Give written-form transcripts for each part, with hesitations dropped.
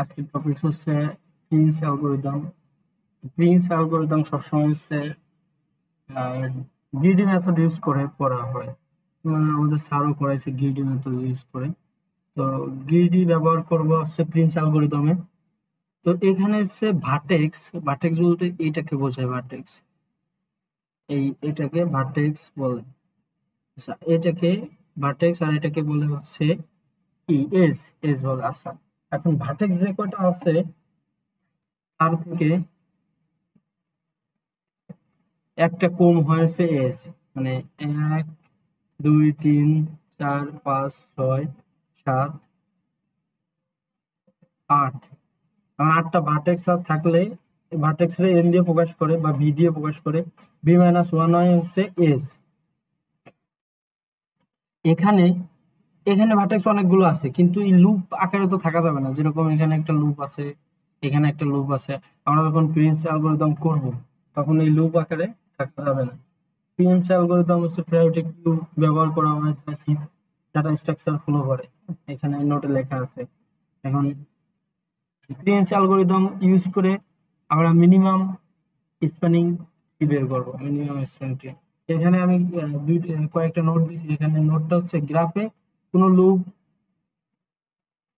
আজকের টপিক হচ্ছে Prince algorithm. Prince algorithm সবসময় হচ্ছে গ্রিডি মেথড ইউজ করে করা হয়। মানে আমাদের স্যারও করাইছে গ্রিডি মেথড ইউজ করে। তো গ্রিডি ব্যবহার করব হচ্ছে প্রিন্স অ্যালগরিদমে। তো এখানে হচ্ছে ভার্টেক্স। ভার্টেক্স বলতে এইটাকে বোঝায় ভার্টেক্স। এটাকে ভার্টেক্স বলে। আচ্ছা, এটাকে ভার্টেক্স আর এটাকে বলে হচ্ছে কি এজ। এজ বলে। আচ্ছা, এখন ভার্টেক্স যে কয়টা আছে তার থেকে একটা কম হয়েছে এজ, মানে 1 2 3 4 5 6 7 8, কারণ 8টা ভার্টেক্স আর থাকলে ভার্টেক্স রে এন দিয়ে প্রকাশ করে বা ভি দিয়ে প্রকাশ করে। ভি মাইনাস ওয়ান হচ্ছে এজ। এখানে এখানে ভার্টেক্স অনেকগুলো আছে, কিন্তু এই লুপ আকারে তো থাকা যাবে না। যেরকম এখানে একটা লুপ আছে, এখানে একটা লুপ আছে। আমরা যখন প্রিন্স অ্যালগরিদম করব তখন এই লুপ আকারে থাকা যাবে না। প্রিন্স অ্যালগরিদম হচ্ছে প্রায়োরিটি কিউ ব্যবহার করা হয় হিপ ডাটা স্ট্রাকচার ফলো করে। এখানে নোটে লেখা আছে। এখন প্রিন্স অ্যালগরিদম ইউজ করে আমরা মিনিমাম স্প্যানিং ট্রি বের করব। মিনিমাম স্প্যানিং ট্রি, এখানে আমি কয়েকটা নোট দিচ্ছি। এখানে নোটটা হচ্ছে গ্রাফে কোনো লুপ,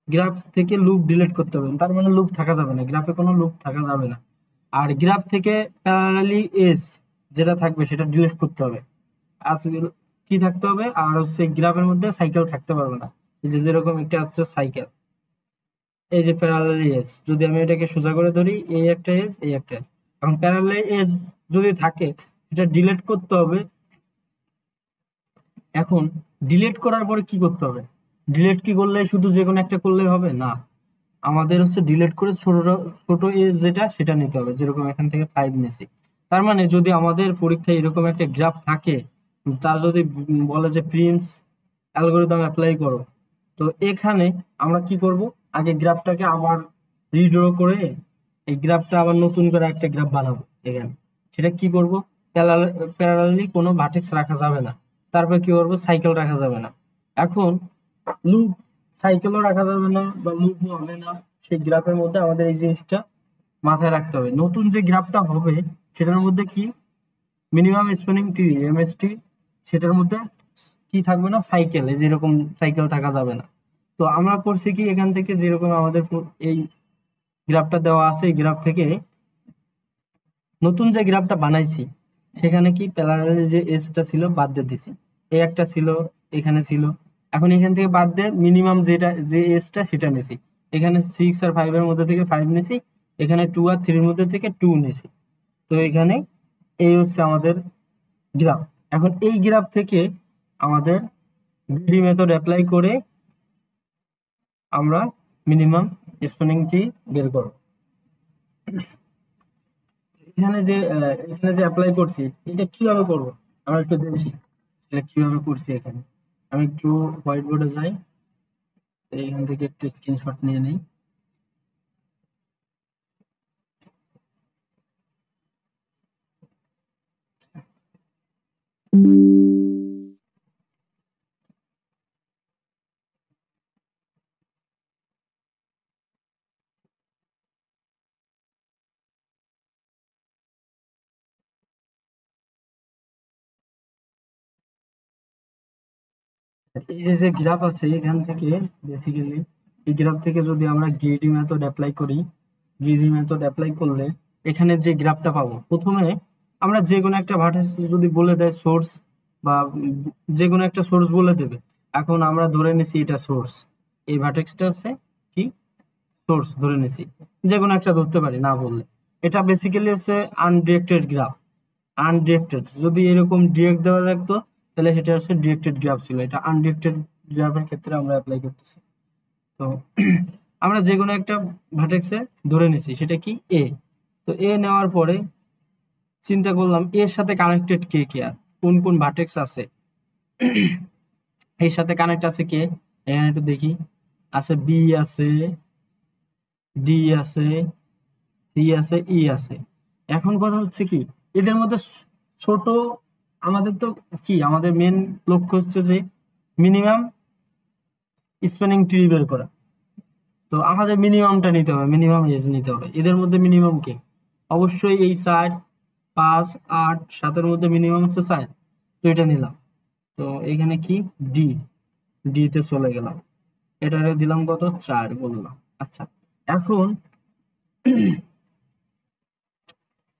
গ্রাফ থেকে লুপ ডিলিট করতে হবে। তার মানে লুপ থাকা যাবে না, গ্রাফে কোনো লুপ থাকা যাবে না। আর গ্রাফ থেকে প্যারালালি এজ যেটা থাকবে সেটা ডিলিট করতে হবে। আসলে কি থাকতে হবে, আর হচ্ছে গ্রাফের মধ্যে সাইকেল থাকতে পারবে না। এই যে যেরকম একটা আসছে সাইকেল, এই যে প্যারালালি এজ, যদি আমি এটাকে সোজা করে ধরি, এই একটা এজ, এই একটা এজ। এখন প্যারালালি এজ যদি থাকে সেটা ডিলিট করতে হবে। এখন ডিলিট করার পরে কি করতে হবে? ডিলিট কি করলে শুধু যে কোনো একটা করলেই হবে না, আমাদের হচ্ছে ডিলিট করে ছোট ছোট এজ যেটা সেটা নিতে হবে। যেরকম এখান থেকে 5 নিয়েছি। তার মানে যদি আমাদের পরীক্ষায় এরকম একটা গ্রাফ থাকে, তার যদি বলে যে প্রিন্স অ্যালগরিদম অ্যাপ্লাই করো, তো এখানে আমরা কি করব, আগে গ্রাফটাকে আবার রিড্র করে এই গ্রাফটা আবার নতুন করে একটা গ্রাফ বানাবো এখানে। সেটা কি করব, প্যারালালি কোনো ভার্টেক্স রাখা যাবে না। তারপর কি করব, সাইকেল রাখা যাবে না। এখন লুপ, সাইকেলও রাখা যাবে না বা লুপও হবে না। সেই গ্রাফের মধ্যে আমাদের এই জিনিসটা মাথায় রাখতে হবে। নতুন যে গ্রাফটা হবে সেটার মধ্যে কি মিনিমাম স্প্যানিং ট্রি এমএসটি, সেটার মধ্যে কি থাকবে না, সাইকেল। এই যেরকম সাইকেল থাকা যাবে না। তো আমরা করছি কি, এখান থেকে যেরকম আমাদের এই গ্রাফটা দেওয়া আছে, এই গ্রাফ থেকে নতুন যে গ্রাফটা বানাইছি সেখানে কি প্যারালালি যে এজটা ছিল বাদ দিয়ে দিছি। এই একটা ছিল, এখানে ছিল। এখন এখান থেকে বাদ দিয়ে মিনিমাম যেটা যে এজটা সেটা নিছি। এখানে 6 আর 5 এর মধ্যে থেকে 5 নিছি, এখানে 2 আর 3 এর মধ্যে থেকে 2 নিছি। তো এখানে এই হচ্ছে আমাদের গ্রাফ। এখন এই গ্রাফ থেকে আমাদের গ্রিডি মেথড অ্যাপ্লাই করে আমরা মিনিমাম স্প্যানিং ট্রি বের করব। এখানে যে অ্যাপ্লাই করছি এটা কিভাবে করব আমরা একটু দেখি। এটা কিভাবে করছি এখানে আমি একটু হোয়াইট বোর্ডে যাই। এইখান থেকে একটু স্ক্রিনশট নিয়ে নেই। এই যে যে গ্রাফ আছে এখান থেকে বেসিক্যালি এই গ্রাফ থেকে যদি আমরা গ্রিডি মেথড অ্যাপ্লাই করি, গ্রিডি মেথড অ্যাপ্লাই করলে এখানে যে গ্রাফটা পাবো, প্রথমে আমরা যে কোনো একটা ভার্টেক্স যদি বলে দেয় সোর্স, বা যে কোনো একটা সোর্স বলে দেবে। এখন আমরা ধরে নিছি এটা সোর্স, এই ভার্টেক্সটা হচ্ছে কি সোর্স ধরে নিছি। যে কোনো একটা ধরতে পারি না বললে। এটা বেসিক্যালি হচ্ছে আনডিরেক্টেড গ্রাফ। আনডিরেক্টেড যদি এরকম ডিরেক্ট দেওয়া থাকতো তাহলে সেটা হচ্ছে ডিরেক্টেড গ্রাফ ছিল। এটা আনডিরেক্টেড গ্রাফের ক্ষেত্রে আমরা অ্যাপ্লাই করতেছি। তো আমরা যে কোনো একটা ভার্টেক্সে ধরে নিছি সেটা কি এ। তো এ নেওয়ার পরে চিন্তা করলাম এর সাথে কানেক্টেড কে কে আর কোন কোন ভার্টেক্স আছে। এর সাথে কানেক্ট আছে কে, এখানে একটু দেখি। আছে বি আছে, ডি আছে, সি আছে, ই আছে। এখন কথা হচ্ছে কি, এদের মধ্যে ছোট, আমাদের তো কি আমাদের মেন লক্ষ্য হচ্ছে যে মিনিমাম স্প্যানিং ট্রি বের করা। তো আমাদের মিনিমামটা নিতে হবে, মিনিমাম এজ নিতে হবে। এদের মধ্যে মিনিমাম কে? অবশ্যই এই 4, 5, 8, 7-এর মধ্যে মিনিমাম হচ্ছে 4। তো এটা নিলাম। তো এখানে কি ডি, ডি তে চলে গেলাম, এটারে দিলাম কত 4 বললাম। আচ্ছা, এখন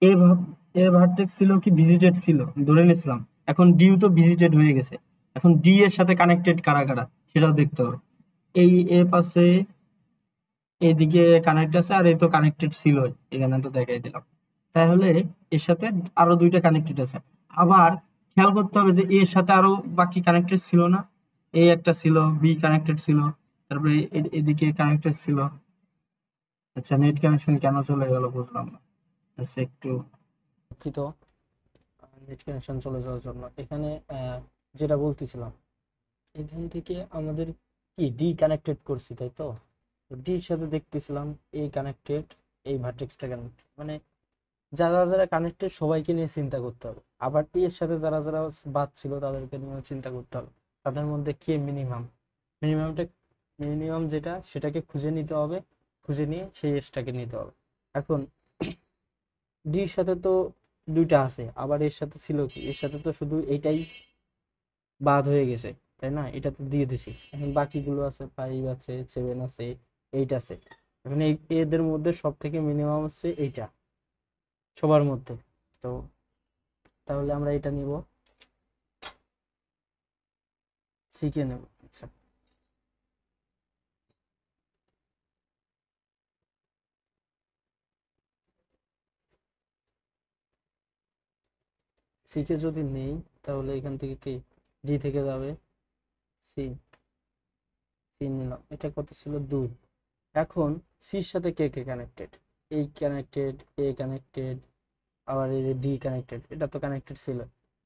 এ এ ভার্টেক্স ছিল কি ভিজিটেড ছিল, ধরে নিয়েছিলাম। এখন ডিও তো ভিজিটেড হয়ে গেছে। এখন ডি এর সাথে কানেক্টেড কারা কারা সেটাও দেখতে হবে। এই এ পাশে এইদিকে কানেক্ট আছে, আর এই তো কানেক্টেড ছিল, এখানে তো দেখাই দিলাম। তাহলে এর সাথে আরো দুইটা কানেক্টেড আছে। আবার খেয়াল করতে হবে যে এর সাথে আরো বাকি কানেক্টেড ছিল না। এ একটা ছিল, বি কানেক্টেড ছিল, তারপরে এদিকে কানেক্টেড ছিল। আচ্ছা, নেট কানেকশন কেন চলে গেল বুঝলাম না। আচ্ছা, একটু দুঃখিত নেট কানেকশন চলে যাওয়ার জন্য। এখানে যেটা বলতেছিলাম, এখান থেকে আমাদের কি ডি কানেক্টেড করছি, তাই তো? ডির সাথে দেখতেছিলাম এই কানেক্টেড, এই ভার্টেক্সটা কানেক্টেড, মানে যারা যারা কানেক্টেড সবাইকে নিয়ে চিন্তা করতে হবে। আবার এর সাথে যারা যারা বাদ ছিল তাদেরকে নিয়ে চিন্তা করতে হবে। তাদের মধ্যে কে মিনিমাম, মিনিমামটা, মিনিমাম যেটা সেটাকে খুঁজে নিতে হবে। খুঁজে নিয়ে সেই এজটাকে নিতে হবে। এখন ডির সাথে তো দুইটা আছে, আবার এর সাথে ছিল কি, এর সাথে তো শুধু এইটাই বাদ হয়ে গেছে, তাই না? এটা তো দিয়ে দিছি। এখন বাকিগুলো আছে, 5 আছে, 7 আছে, 8 আছে। এখন এই এদের মধ্যে সব থেকে মিনিমাম হচ্ছে এইটা সবার মধ্যে। তো তাহলে আমরা এটা নিব, শিখে নেব। আচ্ছা, শিখে যদি নেই তাহলে এখান থেকে কি ডি থেকে যাবে সি, সি নিলাম। এটা কত ছিল 2। এখন সির সাথে কে কে কানেক্টেড? এই কানেক্টেড, এ কানেক্টেড, আবার এই যে ডি কানেক্টেড, এটা তো কানেক্টেড ছিল।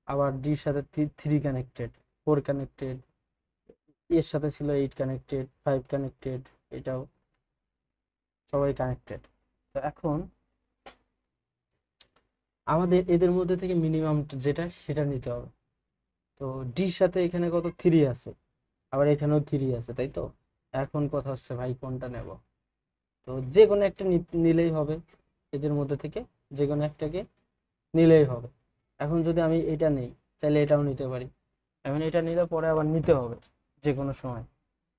আবার ডির সাথে 3 কানেক্টেড, 4 কানেক্টেড, এর সাথে ছিল 8 কানেক্টেড, 5 কানেক্টেড, এটাও সবাই কানেক্টেড। তো এখন আমাদের এদের মধ্যে থেকে মিনিমাম যেটা সেটা নিতে হবে। তো ডির সাথে এখানে কত 3 আছে, আবার এখানেও 3 আছে, তাই তো? এখন কথা হচ্ছে ভাই কোনটা নেব? তো যে কোনো একটা নিলেই হবে, এদের মধ্যে থেকে যে কোনো একটাকে নিলেই হবে। এখন যদি আমি এটা নেই, তাহলে এটাও নিতে পারি। এখন এটা নিলে পরে আবার নিতে হবে যে কোনো সময়।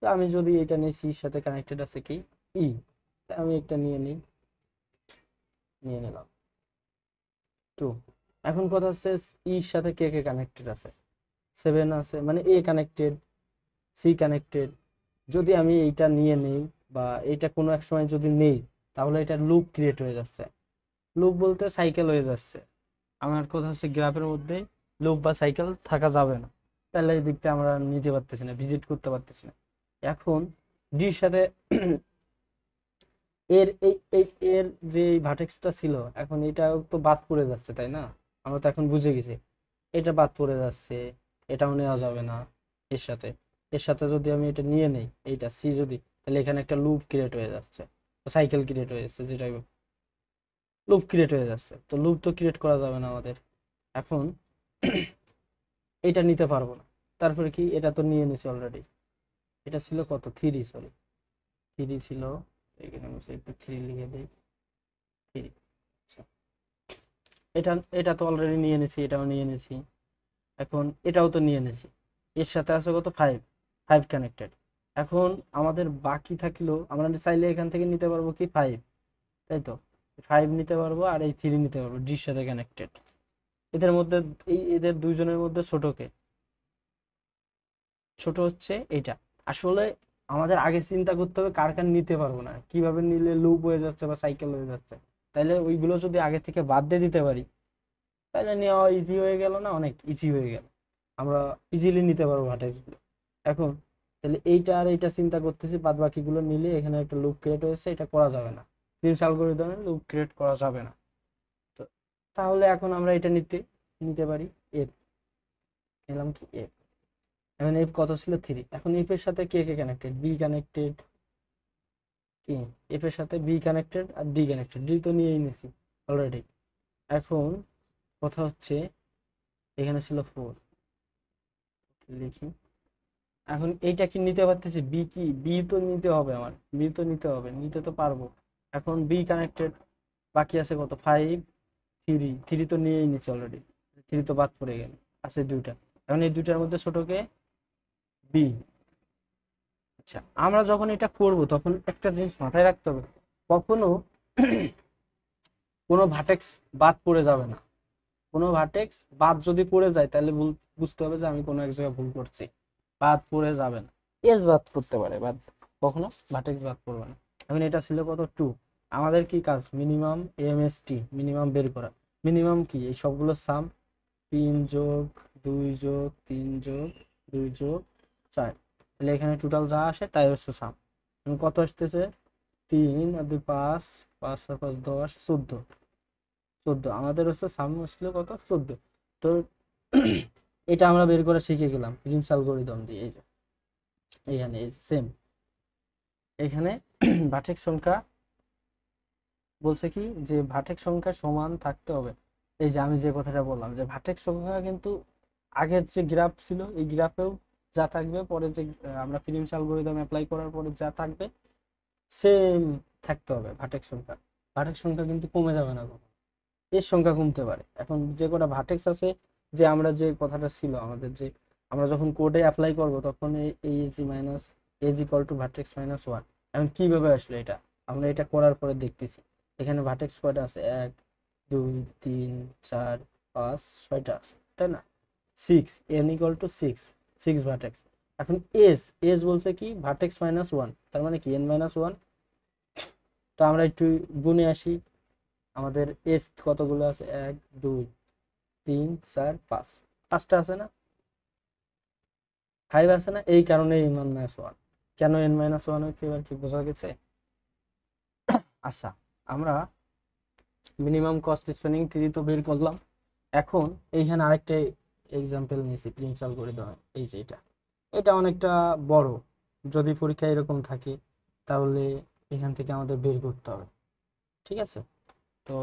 তো আমি যদি এটা নিই, সির সাথে কানেক্টেড আছে কি ই, আমি একটা নিয়ে নিই, নিয়ে নিলাম 2। এখন কথা হচ্ছে ইর সাথে কে কে কানেক্টেড আছে? 7 আছে, মানে এ কানেক্টেড, সি কানেক্টেড। যদি আমি এইটা নিয়ে নেই বা এটা কোনো এক সময় যদি নেই, তাহলে এটা লুপ ক্রিয়েট হয়ে যাচ্ছে। লুপ বলতে সাইকেল হয়ে যাচ্ছে। আমার কথা হচ্ছে গ্রাফের মধ্যে লুপ বা সাইকেল থাকা যাবে না। তাহলে এই দিকটা আমরা নিতে পারতেছি না, ভিজিট করতে পারতেছি না। এখন ডির সাথে এর এই এই এর যে ভার্টেক্সটা ছিল, এখন এটাও তো বাদ পড়ে যাচ্ছে, তাই না? আমরা তো এখন বুঝে গেছি এটা বাদ পড়ে যাচ্ছে, এটাও নেওয়া যাবে না। এর সাথে এর সাথে যদি আমি এটা নিয়ে নেই, এইটা সি যদি, তাহলে এখানে একটা লুপ ক্রিয়েট হয়ে যাচ্ছে, সাইকেল ক্রিয়েট হয়ে যাচ্ছে, যেটাই লুপ ক্রিয়েট হয়ে যাচ্ছে। তো লুপ তো ক্রিয়েট করা যাবে না আমাদের। এখন এটা নিতে পারবো না। তারপরে কি, এটা তো নিয়ে নিছি অলরেডি। এটা ছিল কত 3, সরি 3 ছিল। এখানে আমি একটু 3 লিখে দিই, 3। আচ্ছা, এটা এটা তো অলরেডি নিয়ে নিছি, এটাও নিয়ে নিছি। এখন এটাও তো নিয়ে নিছি। এর সাথে আছে কত 5, 5 কানেক্টেড। এখন আমাদের বাকি থাকলো, আমরা চাইলে এখান থেকে নিতে পারবো কি 5, তাই তো? 5 নিতে পারবো, আর এই 3 নিতে পারবো ডির সাথে কানেক্টেড। এদের মধ্যে এদের দুইজনের মধ্যে ছোট কে? ছোট হচ্ছে এইটা। আসলে আমাদের আগে চিন্তা করতে হবে কার কার নিতে পারবো না, কিভাবে নিলে লুপ হয়ে যাচ্ছে বা সাইকেল হয়ে যাচ্ছে। তাইলে ওইগুলো যদি আগে থেকে বাদ দিয়ে দিতে পারি, তাহলে নেওয়া ইজি হয়ে গেল, না অনেক ইজি হয়ে গেল, আমরা ইজিলি নিতে পারবো ভার্টেক্সগুলো। এখন তাহলে এইটা আর এইটা চিন্তা করতেছি, বাদ বাকিগুলো নিলে এখানে একটা লুপ ক্রিয়েট হয়েছে, এটা করা যাবে না। প্রিন্স অ্যালগরিদমে লুপ ক্রিয়েট করা যাবে না। তো তাহলে এখন আমরা এটা নিতে নিতে পারি এফ, নিলাম কি এফ। এখন এফ কত ছিল 3। এখন এফ এর সাথে কে কে কানেক্টেড? বি কানেক্টেড, কি এফ এর সাথে বি কানেক্টেড আর ডি কানেক্টেড, ডি তো নিয়েই নিছি অলরেডি। এখন কথা হচ্ছে এখানে ছিল 4, লিখি। এখন এইটা কি নিতে পারতেছি, বি কি, বি তো নিতে হবে, আমার বি তো নিতে হবে, নিতে তো পারবো। এখন বি কানেক্টেড, বাকি আছে কত, 5, 3, 3 তো নিয়েই নিচ্ছে অলরেডি, 3 তো বাদ পড়ে গেল, আছে দুইটা। এখন এই দুইটার মধ্যে ছোটকে বি। আচ্ছা, আমরা যখন এটা করব তখন একটা জিনিস মাথায় রাখতে হবে, কখনো কোনো ভার্টেক্স বাদ পড়ে যাবে না। কোনো ভার্টেক্স বাদ যদি পড়ে যায় তাহলে বুঝতে হবে যে আমি কোনো এক জায়গায় ভুল করছি। বাদ পড়ে যাবে না, এস বাদ পড়তে পারে, বাদ কখনো ভার্টেক্স বাদ পড়বে না। এখন এটা ছিল কত, 2। আমাদের কি কাজ, মিনিমাম এমএসটি, মিনিমাম বের করা। মিনিমাম কি, এই সবগুলো সাম, 3 যোগ 2 যোগ 3 যোগ 2 যোগ 4, তাহলে এখানে টোটাল যা আসে তাই হচ্ছে সাম। কত আসতেছে, 3 আর 2 5, 5 আর 5 10, 14। 14 আমাদের হচ্ছে সাম আসছিল কত, 14। তো এটা আমরা বের করে শিখে গেলাম প্রিমস অ্যালগরিদম দিয়ে। এই যে এখানে সেম, এখানে ভার্টেক্স সংখ্যা বলছে কি, যে ভার্টেক্স সংখ্যা সমান থাকতে হবে। এই যে আমি যে কথাটা বললাম যে ভার্টেক্স সংখ্যা কিন্তু আগের যে গ্রাফ ছিল এই গ্রাফেও যা থাকবে, পরে যে আমরা প্রিমস অ্যালগরিদম অ্যাপ্লাই করার পরে যা থাকবে সেম থাকতে হবে ভার্টেক্স সংখ্যা। ভার্টেক্স সংখ্যা কিন্তু কমে যাবে না, এর সংখ্যা কমতে পারে। এখন যে কটা ভার্টেক্স আছে, যে আমরা যে কথাটা ছিল আমাদের, যে আমরা যখন কোডে অ্যাপ্লাই করব তখন এই G minus edge equal to vertex minus 1। এখন কিভাবে আসলো এটা, আমরা এটা করার পরে দেখতেছি। এখানে ভার্টেক্স কয়টা আছে, 1 2 3 4 5 6টা, তাই না, 6, n ইকুয়াল টু 6, 6 ভার্টেক্স। এখন এস, এস বলছে কি ভার্টেক্স মাইনাস 1, তার মানে কি n মাইনাস 1। তো আমরা একটু গুণে আসি, আমাদের এস কতগুলো আছে, 1 2 3 4 5, 5টা আছে না, 5 আছে না, এই কারণে এন মাইনাস 1। কেন এন মাইনাস 1 হচ্ছে এবার কি বোঝা গেছে? আচ্ছা, আমরা মিনিমাম কস্ট স্প্যানিং ট্রি তো বের করলাম। এখন এইখানে আরেকটা এক্সাম্পল নিয়েছি প্রিন্স অ্যালগরিদম, এই যে এটা, এটা অনেকটা বড়, যদি পরীক্ষা এরকম থাকে তাহলে এখান থেকে আমাদের বের করতে হবে। ঠিক আছে, তো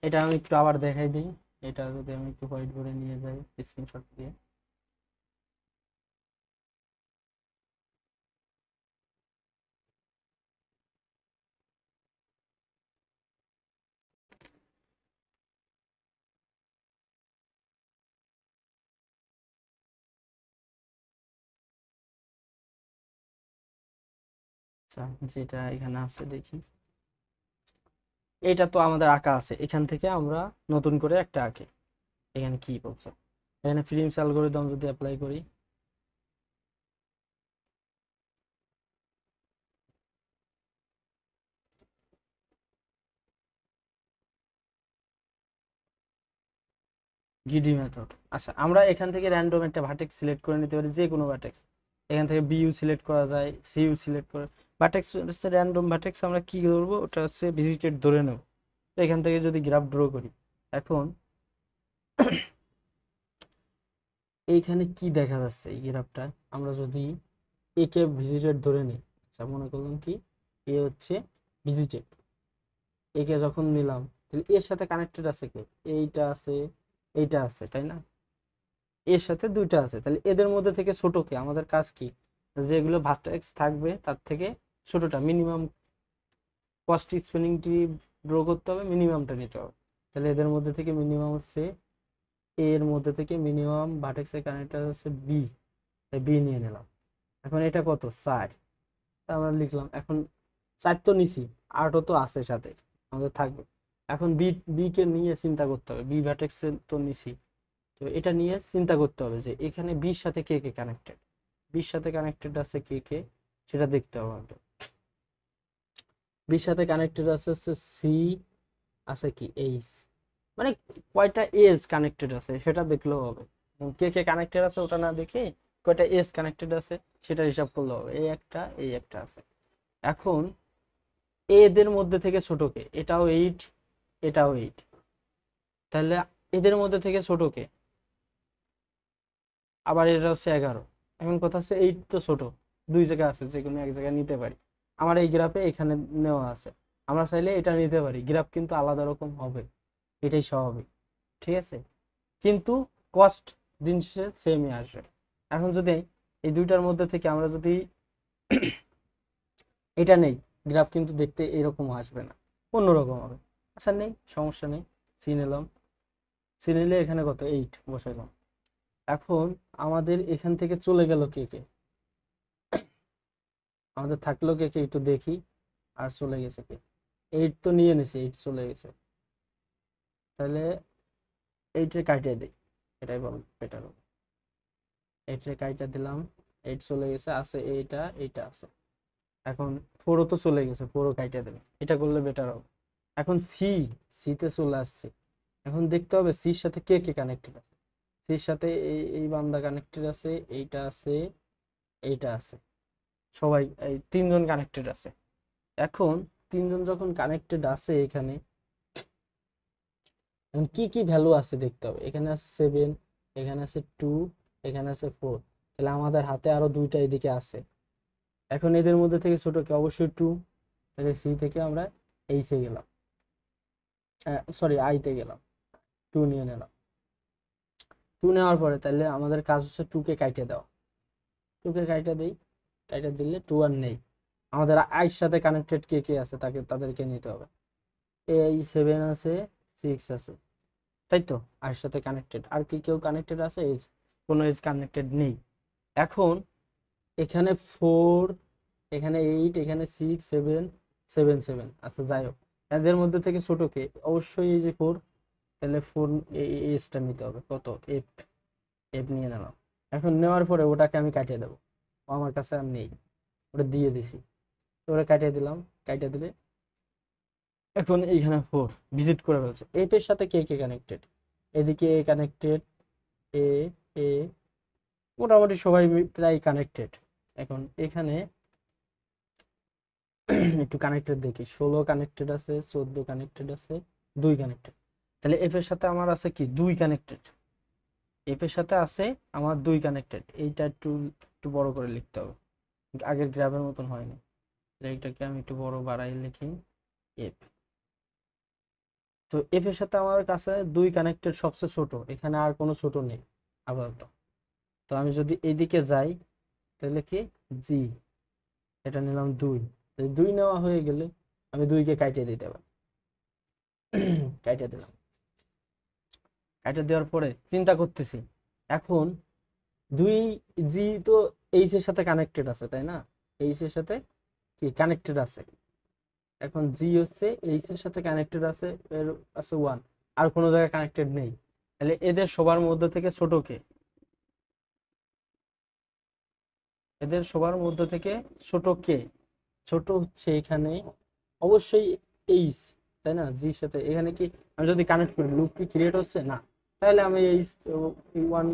এটা আমি একটু আবার দেখাই দিই। এটা যদি আমি একটু হোয়াইট বোর্ডে নিয়ে যাই স্ক্রিনশট দিয়ে। আচ্ছা, যেটা এখানে আছে দেখি, এটা তো আমাদের আঁকা আছে, এখান থেকে আমরা নতুন করে একটা আঁকি। এখানে কি বলছে, এখানে প্রিমস অ্যালগরিদম যদি অ্যাপ্লাই করি, গিডি মেথড। আচ্ছা, আমরা এখান থেকে র্যান্ডম একটা ভার্টেক্স সিলেক্ট করে নিতে পারি, যে কোনো ভার্টেক্স। এখান থেকে বিইউ সিলেক্ট করা যায়, সিইউ সিলেক্ট করে, ভার্টেক্স হচ্ছে র্যান্ডম ভার্টেক্স, আমরা কি করবো ওটা হচ্ছে ভিজিটেড ধরে নেব। তো এখান থেকে যদি গ্রাফ ড্র করি, এখন এইখানে কি দেখা যাচ্ছে এই গ্রাফটা, আমরা যদি এ কে ভিজিটেড ধরে নিই, আচ্ছা মনে করলাম কি এ হচ্ছে ভিজিটেড, একে যখন নিলাম তাহলে এর সাথে কানেক্টেড আছে কে, এইটা আছে, এইটা আছে, তাই না, এর সাথে দুইটা আছে, তাহলে এদের মধ্যে থেকে ছোট কে, আমাদের কাজ কি, যেগুলো ভার্টেক্স থাকবে তার থেকে ছোটটা, minimum cost spanning tree draw করতে হবে, মিনিমামটা নিতে হবে। তাহলে এদের মধ্যে থেকে মিনিমাম হচ্ছে, এর মধ্যে থেকে মিনিমাম ভার্টেক্সের কানেক্টর হচ্ছে বি, তাই বি নিয়ে নিলাম। এখন এটা কত, 4, আমরা লিখলাম। এখন 4 তো নিছি, 8ও তো আছে সাথে আমাদের থাকবে। এখন বি, বি কে নিয়ে চিন্তা করতে হবে, বি ভ্যাটেক্স তো নিছি, তো এটা নিয়ে চিন্তা করতে হবে যে এখানে বির সাথে কে কে কানেক্টেড, বির সাথে কানেক্টেড আছে কে কে, সেটা দেখতে হবে আমাদের। বির সাথে কানেক্টেড আছে হচ্ছে সি, আছে কি এইচ, মানে কয়টা এজ কানেক্টেড আছে সেটা দেখলেও হবে। কে কে কানেক্টেড আছে ওটা না দেখে কয়টা এজ কানেক্টেড আছে সেটা হিসাব করলে হবে, এই একটা এই একটা আছে। এখন এদের মধ্যে থেকে ছোট কে, এটাও 8, এটাও 8, তাহলে এদের মধ্যে থেকে ছোট কে, আবার এটা হচ্ছে 11। এখন কথা হচ্ছে 8 তো ছোট, দুই জায়গায় আছে, যে কোনো এক জায়গায় নিতে পারি। আমার এই গ্রাফে এখানে নেওয়া আছে, আমরা চাইলে এটা নিতে পারি, গ্রাফ কিন্তু আলাদা রকম হবে, এটাই স্বাভাবিক। ঠিক আছে, কিন্তু কস্ট দিন শেষে সেমই আসবে। এখন যদি এই দুইটার মধ্যে থেকে আমরা যদি এটা নেই, গ্রাফ কিন্তু দেখতে এরকম আসবে না, অন্যরকম হবে। আচ্ছা নেই, সমস্যা নেই, সি নিলাম। সি নিলে এখানে কত 8 বসাইলাম। এখন আমাদের এখান থেকে চলে গেল কে কে, আমাদের থাকলো কে কে একটু দেখি, আর চলে গেছে কে, 8 তো নিয়ে নিছে, 8 চলে গেছে। তাহলে 8 রে কাটিয়ে দিই, এটাই বল বেটার হবে। 8 রে কাটিয়ে দিলাম, 8 চলে গেছে, আছে এইটা, এইটা আছে। এখন 4ও তো চলে গেছে, 4ও কাটিয়ে দেবে, এটা করলে বেটার হবে। এখন সি, সিতে চলে আসছে। এখন দেখতে হবে সির সাথে কে কে কানেক্টেড আছে। সির সাথে এই এই বান্দা কানেক্টেড আছে, এইটা আছে, এইটা আছে, সবাই এই তিনজন কানেক্টেড আছে। এখন তিনজন যখন কানেক্টেড আছে এখানে, এখন কি কি ভ্যালু আছে দেখতে হবে। এখানে আছে 7, এখানে আছে 2, এখানে আছে 4। তাহলে আমাদের হাতে আরো দুইটা এদিকে আছে। এখন এদের মধ্যে থেকে ছোট কে, অবশ্যই 2। তাহলে সি থেকে আমরা এইচে গেলাম, সরি আইতে গেলাম, 2 নিয়ে নিলাম। 2 নেওয়ার পরে তাহলে আমাদের কাজ হচ্ছে 2 কে কাইটে দেওয়া। 2 কে কাইটে দেই, কাইটে দিলে 2 আর নেই। আমাদের আইর সাথে কানেক্টেড কে কে আছে তাদেরকে নিতে হবে। এই 7 আছে, 6 আছে, তাই তো, আইর সাথে কানেক্টেড। আর কি কেউ কানেক্টেড আছে? এজ, কোনো এজ কানেক্টেড নেই। এখন এখানে 4, এখানে 8, এখানে 6, 7, 7, 7, আচ্ছা যাই হোক, এদের মধ্যে থেকে ছোট কে? অবশ্যই এই যে 4। তাহলে 4 এজটা নিতে হবে, কত? 8, 8 নিয়ে নিলাম। এখন নেওয়ার পরে ওটাকে আমি কাটিয়ে দেবো, ও আমার কাছে আর নেই, ওটা দিয়ে দিছি। তো ওটা কাটিয়ে দিলাম, কাটিয়ে দিলে এখন এইখানে 4 ভিজিট করে ফেলছে। এর সাথে কে কে কানেক্টেড? এদিকে এ কানেক্টেড, এ, এ, মোটামুটি সবাই প্রায় কানেক্টেড। এখন এখানে একটু কানেক্টেড দেখি, 16 কানেক্টেড আছে, 14 কানেক্টেড আছে, 2 কানেক্টেড। তাহলে এফ এর সাথে আমার আছে কি 2 কানেক্টেড, এফ এর সাথে আছে আমার 2 কানেক্টেড। এইটা একটু একটু বড় করে লিখতে হবে, আগের গ্রাফের মতন হয়নি। এইটাকে আমি একটু বড় বাড়াই লিখি, এফ। তো এফ এর সাথে আমার কাছে 2 কানেক্টেড, সবচেয়ে ছোট, এখানে আর কোনো ছোট নেই আপাতত। তো আমি যদি এইদিকে যাই তাহলে কি জি, এটা নিলাম 2। 2 নেওয়া হয়ে গেলে আমি 2 কে কাটিয়ে দিতে পারি, কাটিয়ে দিলাম। কাটিয়ে দেওয়ার পরে চিন্তা করতেছি, এখন 2 জি তো এইচ এর সাথে কানেক্টেড আছে, তাই না? এইচ এর সাথে কি কানেক্টেড আছে। এখন জি হচ্ছে এইচ এর সাথে কানেক্টেড আছে, এর আছে 1, আর কোনো জায়গায় কানেক্টেড নেই। তাহলে এদের সবার মধ্যে থেকে ছোট কে? এদের সবার মধ্যে থেকে ছোট কে? ছোট হচ্ছে এখানে অবশ্যই এইচ, তাই না? জির সাথে এখানে কি আমি যদি কানেক্ট করি, লুপ কি ক্রিয়েট হচ্ছে না? তাহলে আমি এই 1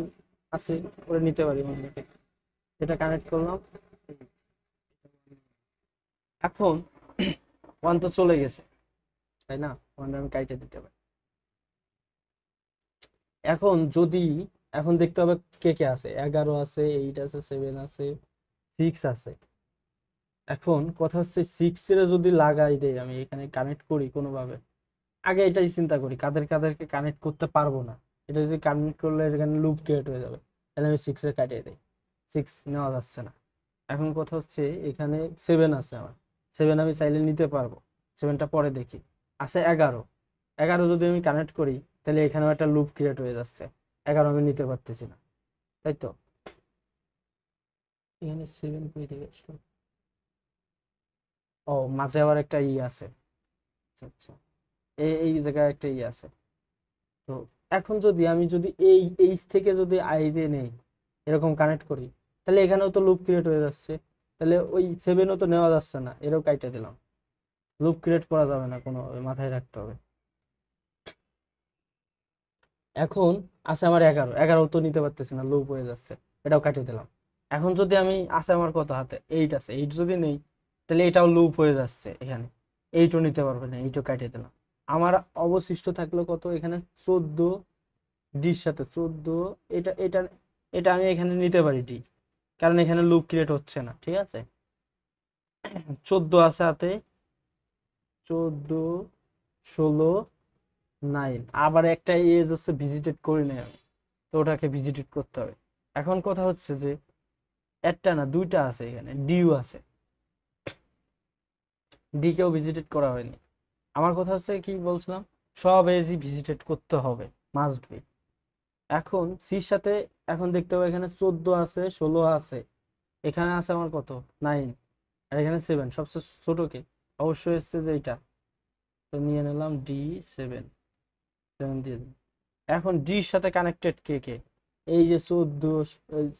আছে করে নিতে পারি অন্যকে, এটা কানেক্ট করলাম। এখন 1 তো চলে গেছে, তাই না? 1 আমি কাইটে দিতে পারি। এখন যদি, এখন দেখতে হবে কে কে আছে, 11 আছে, 8 আছে, 7 আছে, 6 আছে। এখন কথা হচ্ছে 6 এর যদি লাগাই দেই, আমি এখানে কানেক্ট করি কোনোভাবে, আগে এটাই চিন্তা করি কাদের কাদেরকে কানেক্ট করতে পারবো না। এটা যদি কানেক্ট করলে এখানে লুপ ক্রিয়েট হয়ে যাবে, তাহলে আমি 6 এর কাটিয়ে দিই, 6 নেওয়া যাচ্ছে না। এখন কথা হচ্ছে এখানে 7 আছে আমার, 7 আমি চাইলে নিতে পারবো, 7টা পরে দেখি। আছে 11, 11 যদি আমি কানেক্ট করি তাহলে এখানেও একটা লুপ ক্রিয়েট হয়ে যাচ্ছে, 11 আমি নিতে পারতেছি না, তাই তো? এখানে 7 কই থেকে আসলো? ও, মাঝে আবার একটা ই আছে, আচ্ছা আচ্ছা, এই এই জায়গায় একটা ই আছে। তো এখন যদি আমি যদি এই এইচ থেকে যদি আই দিয়ে নেই, এরকম কানেক্ট করি, তাহলে এখানেও তো লুপ ক্রিয়েট হয়ে যাচ্ছে। তাহলে ওই 7ও তো নেওয়া যাচ্ছে না, এরও কাইটা দিলাম। লুপ ক্রিয়েট করা যাবে না কোনোভাবে, মাথায় রাখতে হবে। এখন আছে আমার 11, 11 তো নিতে পারতেছি না, লুপ হয়ে যাচ্ছে, এটাও কাটিয়ে দিলাম। এখন যদি আমি, আছে আমার কত হাতে? 8 আছে, 8 যদি নেই তাহলে এটাও লুপ হয়ে যাচ্ছে এখানে, 8ও নিতে পারবে না, 8ও কাটিয়ে দিলাম। আমার অবশিষ্ট থাকলো কত এখানে? 14, ডির সাথে 14, এটা এটা এটা আমি এখানে নিতে পারি ডি, কারণ এখানে লুপ ক্রিয়েট হচ্ছে না, ঠিক আছে? 14 আছে হাতে, 14, 16, 9, আবার একটা এজ হচ্ছে ভিজিটেড করি নাই আমি, তো ওটাকে ভিজিটেড করতে হবে। এখন কথা হচ্ছে যে একটা না দুইটা আছে, এখানে ডিও আছে, ডি কেও ভিজিটেড করা হয়নি। আমার কথা হচ্ছে কি বলছিলাম, সব এজই ভিজিটেড করতে হবে, মাস্ট বি। এখন সির সাথে এখন দেখতে হবে এখানে 14 আছে, 16 আছে, এখানে আছে আমার কত 9, আর এখানে 7, সবচেয়ে ছোট কে? অবশ্যই হচ্ছে যে এটা, তো নিয়ে নিলাম ডি 7, 7 দিয়ে দিন। এখন ডির সাথে কানেক্টেড কে কে? এই যে 14,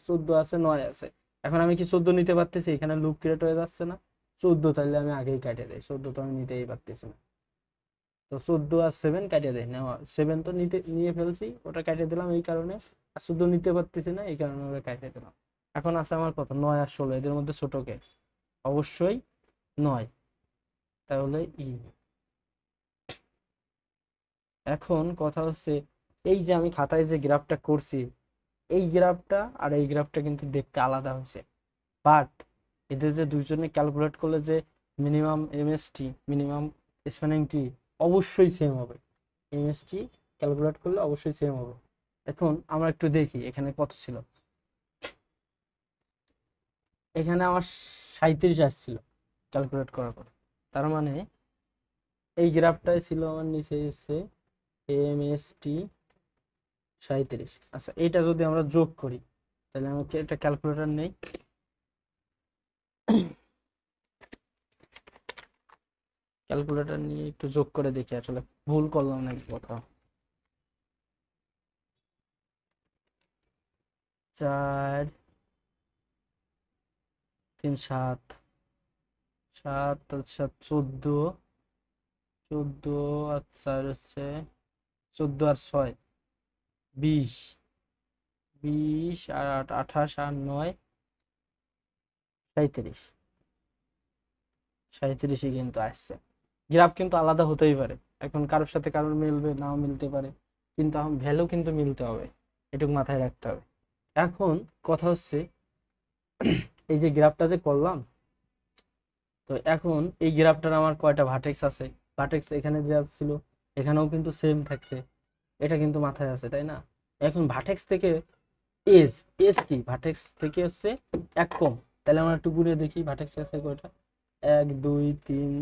14 আছে, 9 আছে। এখন আমি কি 14 নিতে পারতেছি? এখানে লুপ ক্রিয়েট হয়ে যাচ্ছে না? 14 তাহলে আমি আগেই কাটে দেই, 14 তো আমি নিতেই পারতেছি না। তো 14 আর 7 কাটিয়ে দেয়, নেওয়া 7 তো নিয়ে ফেলছি, ওটা কাটিয়ে দিলাম এই কারণে। আর 14 নিতে পারতেছি না, এই কারণে ওটা কাটিয়ে দিলাম। এখন আছে আমার কত 9 আর 16, এদের মধ্যে ছোট কে? অবশ্যই 9, তাহলে ই। এখন কথা হচ্ছে এই যে আমি খাতায় যে গ্রাফটা করছি, এই গ্রাফটা আর এই গ্রাফটা কিন্তু দেখতে আলাদা হয়েছে, বাট এদের যে দুইজনে ক্যালকুলেট করলে যে minimum MST, minimum spanning tree অবশ্যই সেম হবে। এমএসটি ক্যালকুলেট করলে অবশ্যই সেম হবে। এখন আমরা একটু দেখি এখানে কত ছিল। এখানে আমার 37 আসছিল ক্যালকুলেট করার পর, তার মানে এই গ্রাফটাই ছিল আমার নিচে এসে এমএসটি 37। আচ্ছা, এটা যদি আমরা যোগ করি, তাহলে আমাকে একটা ক্যালকুলেটর নেই, ক্যালকুলেটর নিয়ে একটু যোগ করে দেখি আসলে ভুল করলাম নাকি কোথাও। 4 3 7, 7 আচ্ছা 14, 14 আর 4 হচ্ছে 14 আর 6 20, 20 আর 8 28 আর 9 37, 37ই কিন্তু আসছে। গ্রাফ কিন্তু আলাদা হতেই পারে, এখন কারোর সাথে কারোর মিলবে, নাও মিলতে পারে, কিন্তু ভ্যালু কিন্তু মিলতে হবে, এটুকু মাথায় রাখতে হবে। এখন কথা হচ্ছে এই যে গ্রাফটা যে করলাম, তো এখন এই গ্রাফটার আমার কয়টা ভার্টেক্স আছে? ভার্টেক্স এখানে যে ছিল এখানেও কিন্তু সেম থাকছে, এটা কিন্তু মাথায় আছে, তাই না? এখন ভার্টেক্স থেকে এজ, এজ কি ভার্টেক্স থেকে হচ্ছে এক কম, তাহলে আমরা একটু গুণে দেখি ভার্টেক্স আছে কয়টা। 1 2 3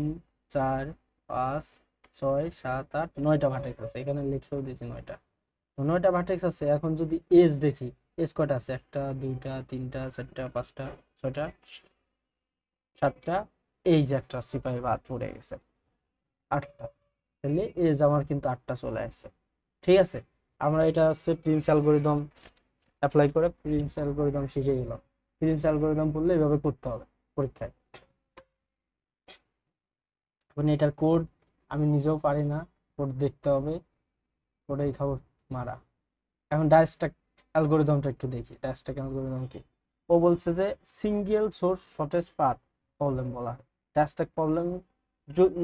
4 5 6 7 8 9টা ভার্টেক্স আছে, এখানে লিখেও দিয়েছি 9টা। তো 9টা ভার্টেক্স আছে। এখন যদি এজ দেখি, এজ কয়টা আছে? একটা, দুইটা, তিনটা, চারটা, পাঁচটা, ছয়টা, সাতটা, এই যে একটা সিপাহী বাদ পড়ে গেছে, 8টা। তাহলে এজ আমার কিন্তু 8টা চলে আসছে। ঠিক আছে, আমরা এটা হচ্ছে প্রিন্স অ্যালগরিদম অ্যাপ্লাই করে প্রিন্স অ্যালগরিদম শিখে গেলাম। প্রিন্স অ্যালগরিদম বললে এভাবে করতে হবে পরীক্ষায়। মানে এটার কোড আমি নিজেও পারি না, কোড দেখতে হবে, কোডেই খাবো মারা। এখন ডায়াস্ট্যাক অ্যালগরিদমটা একটু দেখি, ডায়াস্ট্যাক অ্যালগরিদম কি। ও বলছে যে single source shortest path problem বলা হয়। ডায়াস্ট্যাক প্রবলেম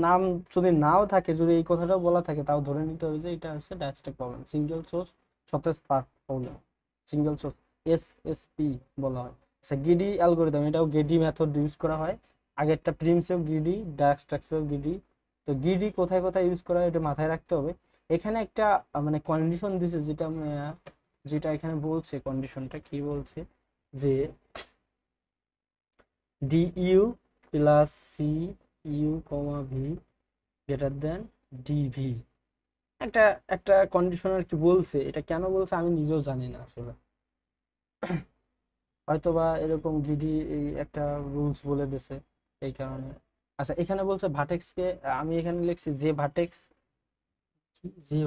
নাম যদি নাও থাকে, যদি এই কথাটাও বলা থাকে, তাও ধরে নিতে হবে যে এটা হচ্ছে Dijkstra problem, single source shortest path problem, single source, SSP বলা হয়। আচ্ছা, গিডি অ্যালগরিদম, এটাও গিডি মেথড ইউজ করা হয়। আগেরটা প্রিমসেও গিডি, ডায়াস্ট্যাক্সেও গিডি। তো গিডি কোথায় কোথায় ইউজ করা হয় এটা মাথায় রাখতে হবে। এখানে একটা মানে কন্ডিশন দিছে, যেটা যেটা এখানে বলছে, কন্ডিশনটা কি বলছে যে D U plus C U comma V greater than DV, একটা একটা কন্ডিশন আর কি বলছে। এটা কেন বলছে আমি নিজেও জানি না আসলে, হয়তো বা এরকম জিডি এই একটা রুলস বলে দিছে এই কারণে। আচ্ছা, এখানে বলছে ভার্টেক্সকে, আমি এখানে লিখছি যে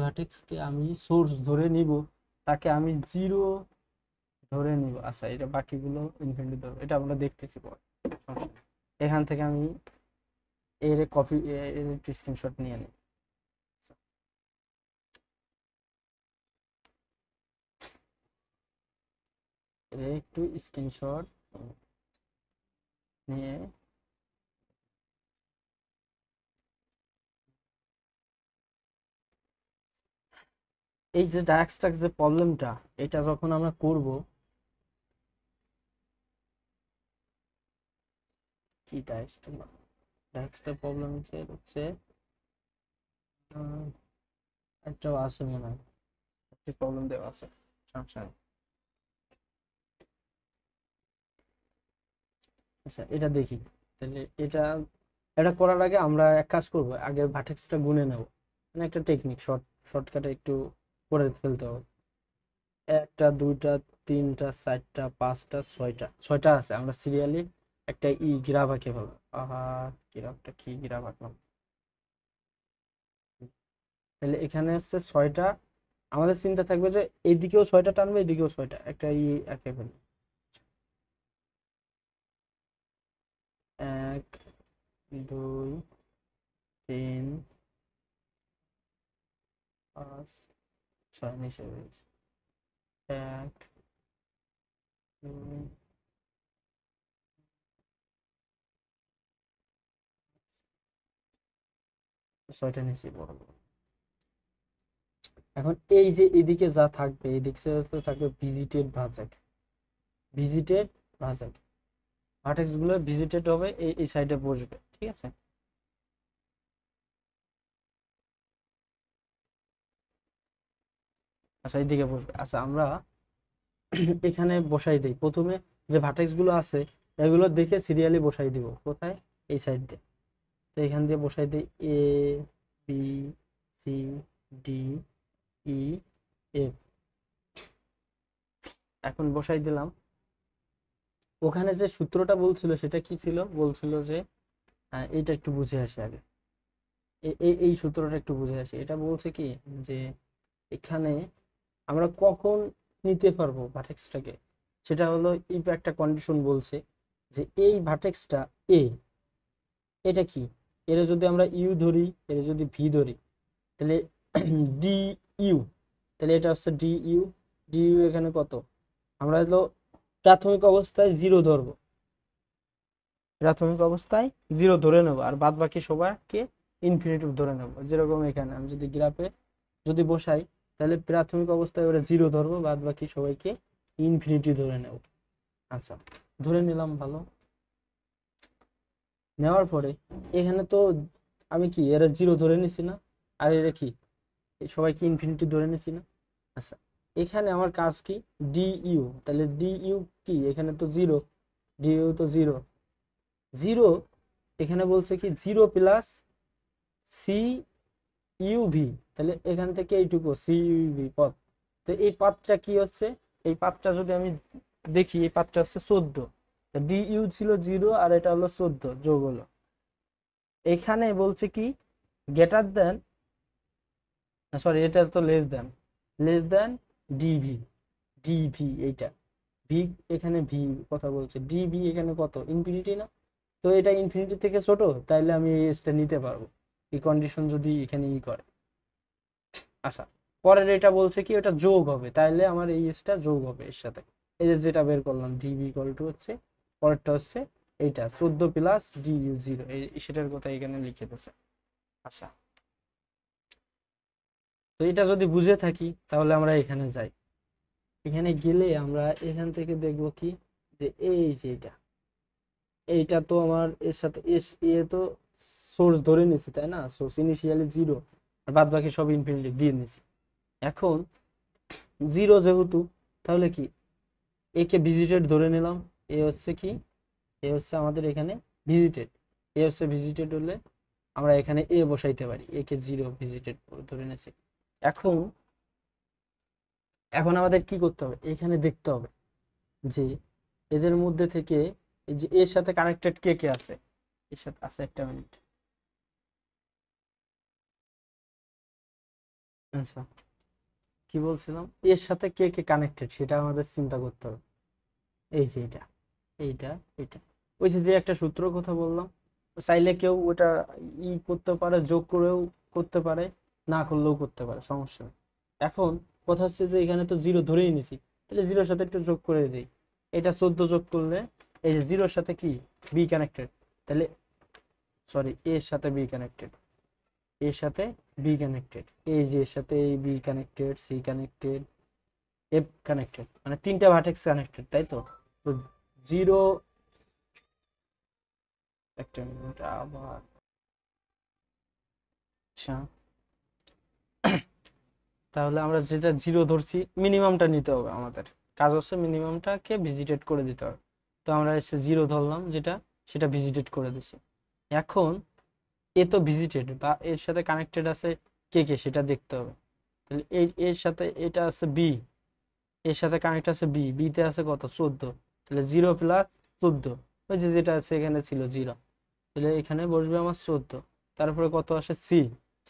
ভার্টেক্সকে আমি সোর্স ধরে নিব তাকে আমি জিরো ধরে নিব। আচ্ছা, এটা বাকিগুলো ইনফিনিটি ধরবো, এটা আমরা দেখতেছি পরে, সমস্যা নেই। এখান থেকে আমি এর কপি, এর একটু স্ক্রিনশট নিয়ে নিই। এর একটু স্ক্রিনশট নিয়ে এই যে ডায়াস্ট্রাক যে প্রবলেমটা, এটা যখন আমরা করব, কি ডায়াস্ট্রাক, ডায়াস্ট্রাক প্রবলেম হচ্ছে একটাও আছে মনে হয়, একটি প্রবলেম দেওয়া আছে, সমস্যা নেই। আচ্ছা এটা দেখি। তাহলে এটা এটা করার আগে আমরা এক কাজ করব, আগে ভার্টেক্সটা গুনে নেব, মানে একটা টেকনিক, শর্টকাটে একটু করে ফেলতে হবে। একটা, দুইটা, তিনটা, চারটা, পাঁচটা, ছয়টা, ছয়টা আছে। আমরা সিরিয়ালি একটা গ্রাফ আঁকে ফেলবো। আহা, গ্রাফটা কি গ্রাফ আঁকলাম। তাহলে এখানে হচ্ছে ছয়টা। আমাদের চিন্তা থাকবে যে এইদিকেও ছয়টা টানবো, এদিকেও ছয়টা, একটা এঁকে ফেলবো। এক, দুই, তিন, পাঁচ, ছয়, নিচে রয়েছে। এক, দুই, ছয়টা নিচে পড়বো। এখন এই যে এদিকে যা থাকবে, এদিকে তো থাকবে ভিজিটেড ভাজক, ভিজিটেড ভাজক, ভার্টেক্স গুলো ভিজিটেড হবে, এই সাইডে বসবে, ঠিক আছে। আচ্ছা এইদিকে বসবে। আচ্ছা আমরা এখানে বসাই দিই প্রথমে, যে ভার্টেক্স গুলো আছে এগুলো দেখে সিরিয়ালি বসাই দিব। কোথায়? এই সাইড দিয়ে। তো এখান দিয়ে বসাই দিই এ, B, C, D, E, F. এখন বসাই দিলাম। ওখানে যে সূত্রটা বলছিল সেটা কি ছিল? বলছিল যে এইটা একটু বুঝে আসি আগে। এই সূত্রটা একটু বুঝে আসি। এটা বলছে কি যে এখানে আমরা কখন নিতে পারবো ভার্টেক্সটাকে, সেটা হলো ইফ একটা কন্ডিশন বলছে যে এই ভার্টেক্সটা এ, এটা কি, এর যদি আমরা ইউ ধরি, এর যদি ভি ধরি, তাহলে ডি ইউ, তাহলে এটা হচ্ছে ডি ইউ। ডি ইউ এখানে কত? আমরা হলো প্রাথমিক অবস্থায় জিরো ধরবো, প্রাথমিক অবস্থায় জিরো ধরে নেবো, আর বাদ বাকি সবাইকে ইনফিনিটিভ ধরে নেবো। যেরকম এখানে আমি যদি গ্রাফে যদি বসাই, তাহলে প্রাথমিক অবস্থায় ওরা জিরো ধরবো, বাদ বাকি সবাইকে ইনফিনিটি ধরে নেব। আচ্ছা ধরে নিলাম, ভালো। নেওয়ার পরে এখানে তো আমি কি এরা জিরো ধরে নিছি না, আর এরা কি এই সবাইকে ইনফিনিটি ধরে নিছি না। আচ্ছা এখানে আমার কাজ কি? ডি ইউ, তাহলে ডি ইউ কি, এখানে তো জিরো, ডি ইউ তো জিরো, জিরো। এখানে বলছে কি জিরো প্লাস সি ইউভি, তাহলে এখান থেকে এইটুকু সি ইউভি পথ। তো এই পাথটা কি হচ্ছে? এই পাথটা যদি আমি দেখি, এই পাথটা হচ্ছে 14। ডি ইউ ছিল জিরো, আর এটা হলো 14 যোগ হলো। এখানে বলছে কি গ্রেটার দেন, সরি এটা তো লেস দেন ডিভি, ডিভি এইটা, ভি, এখানে ভি কথা বলছে, ডিভি এখানে কত? ইনফিনিটি না? তো এটা ইনফিনিটি থেকে ছোট, তাইলে আমি এই এসটা নিতে পারবো, এই কন্ডিশন যদি এখানে করে। আচ্ছা পরের এটা বলছে কি ওটা যোগ হবে, তাইলে আমার এই এসটা যোগ হবে এর সাথে। এই যে যেটা বের করলাম ডিভি ইকুয়াল টু হচ্ছে, পরেরটা হচ্ছে এইটা 14 প্লাস ডি ইউ জিরো, এই সেটার কথা এখানে লিখে দিয়েছে। আচ্ছা তো এটা যদি বুঝে থাকি তাহলে আমরা এখানে যাই। এখানে গেলে আমরা এখান থেকে দেখব কি, যে এই যে এটা, এইটা তো আমার এর সাথে এ তো সোর্স ধরে নিছি তাই না, সোর্স ইনিশিয়ালি জিরো, আর বাদ বাকি সব ইনফিনিটি দিয়ে নিছি। এখন জিরো যেহেতু, তাহলে কি একে ভিজিটেড ধরে নিলাম। এ হচ্ছে কি, এ হচ্ছে আমাদের এখানে ভিজিটেড, এ হচ্ছে ভিজিটেড হলে আমরা এখানে এ বসাইতে পারি, একে জিরো ভিজিটেড ধরে নিয়েছি। এখন এখন আমাদের কি করতে হবে? এখানে দেখতে হবে যে এদের মধ্যে থেকে এই যে এর সাথে কানেক্টেড কে কে আছে। এর সাথে আছে, একটা মিনিট। আচ্ছা কি বলছিলাম, এর সাথে কে কে কানেক্টেড সেটা আমাদের চিন্তা করতে হবে। এই যে এটা, এইটা, এটা, ওই যে যে একটা সূত্র কথা বললাম, চাইলে কেউ ওটা করতে পারে, যোগ করেও করতে পারে, না করলেও করতে পারে, সমস্যা নেই। এখন কথা হচ্ছে যে এখানে তো জিরো ধরেই নিছি, তাহলে জিরোর সাথে একটু যোগ করে দিই। এটা 14 যোগ করলে এই যে জিরোর সাথে কি বি কানেক্টেড, তাহলে সরি এর সাথে বি কানেক্টেড, এর সাথে বি কানেক্টেড, এই যে এর সাথে এই B connected, C connected, F connected, মানে তিনটা ভার্টেক্স কানেক্টেড, তাই তো। তো জিরো, একটা মিনিট আবার। আচ্ছা তাহলে আমরা যেটা জিরো ধরছি, মিনিমামটা নিতে হবে আমাদের, কাজ হচ্ছে মিনিমামটাকে ভিজিটেড করে দিতে হবে। তো আমরা এসে 0 ধরলাম, যেটা সেটা ভিজিটেড করে দিছি। এখন এ তো ভিজিটেড বা এর সাথে কানেক্টেড আছে কে কে সেটা দেখতে হবে। তাহলে এর সাথে এটা আছে বি, এর সাথে কানেক্ট আছে বি তে আছে কত 14, তাহলে 0 প্লাস 14, ওই যে যেটা আছে এখানে ছিল 0, তাহলে এখানে বসবে আমার 14। তারপরে কত আসে সি,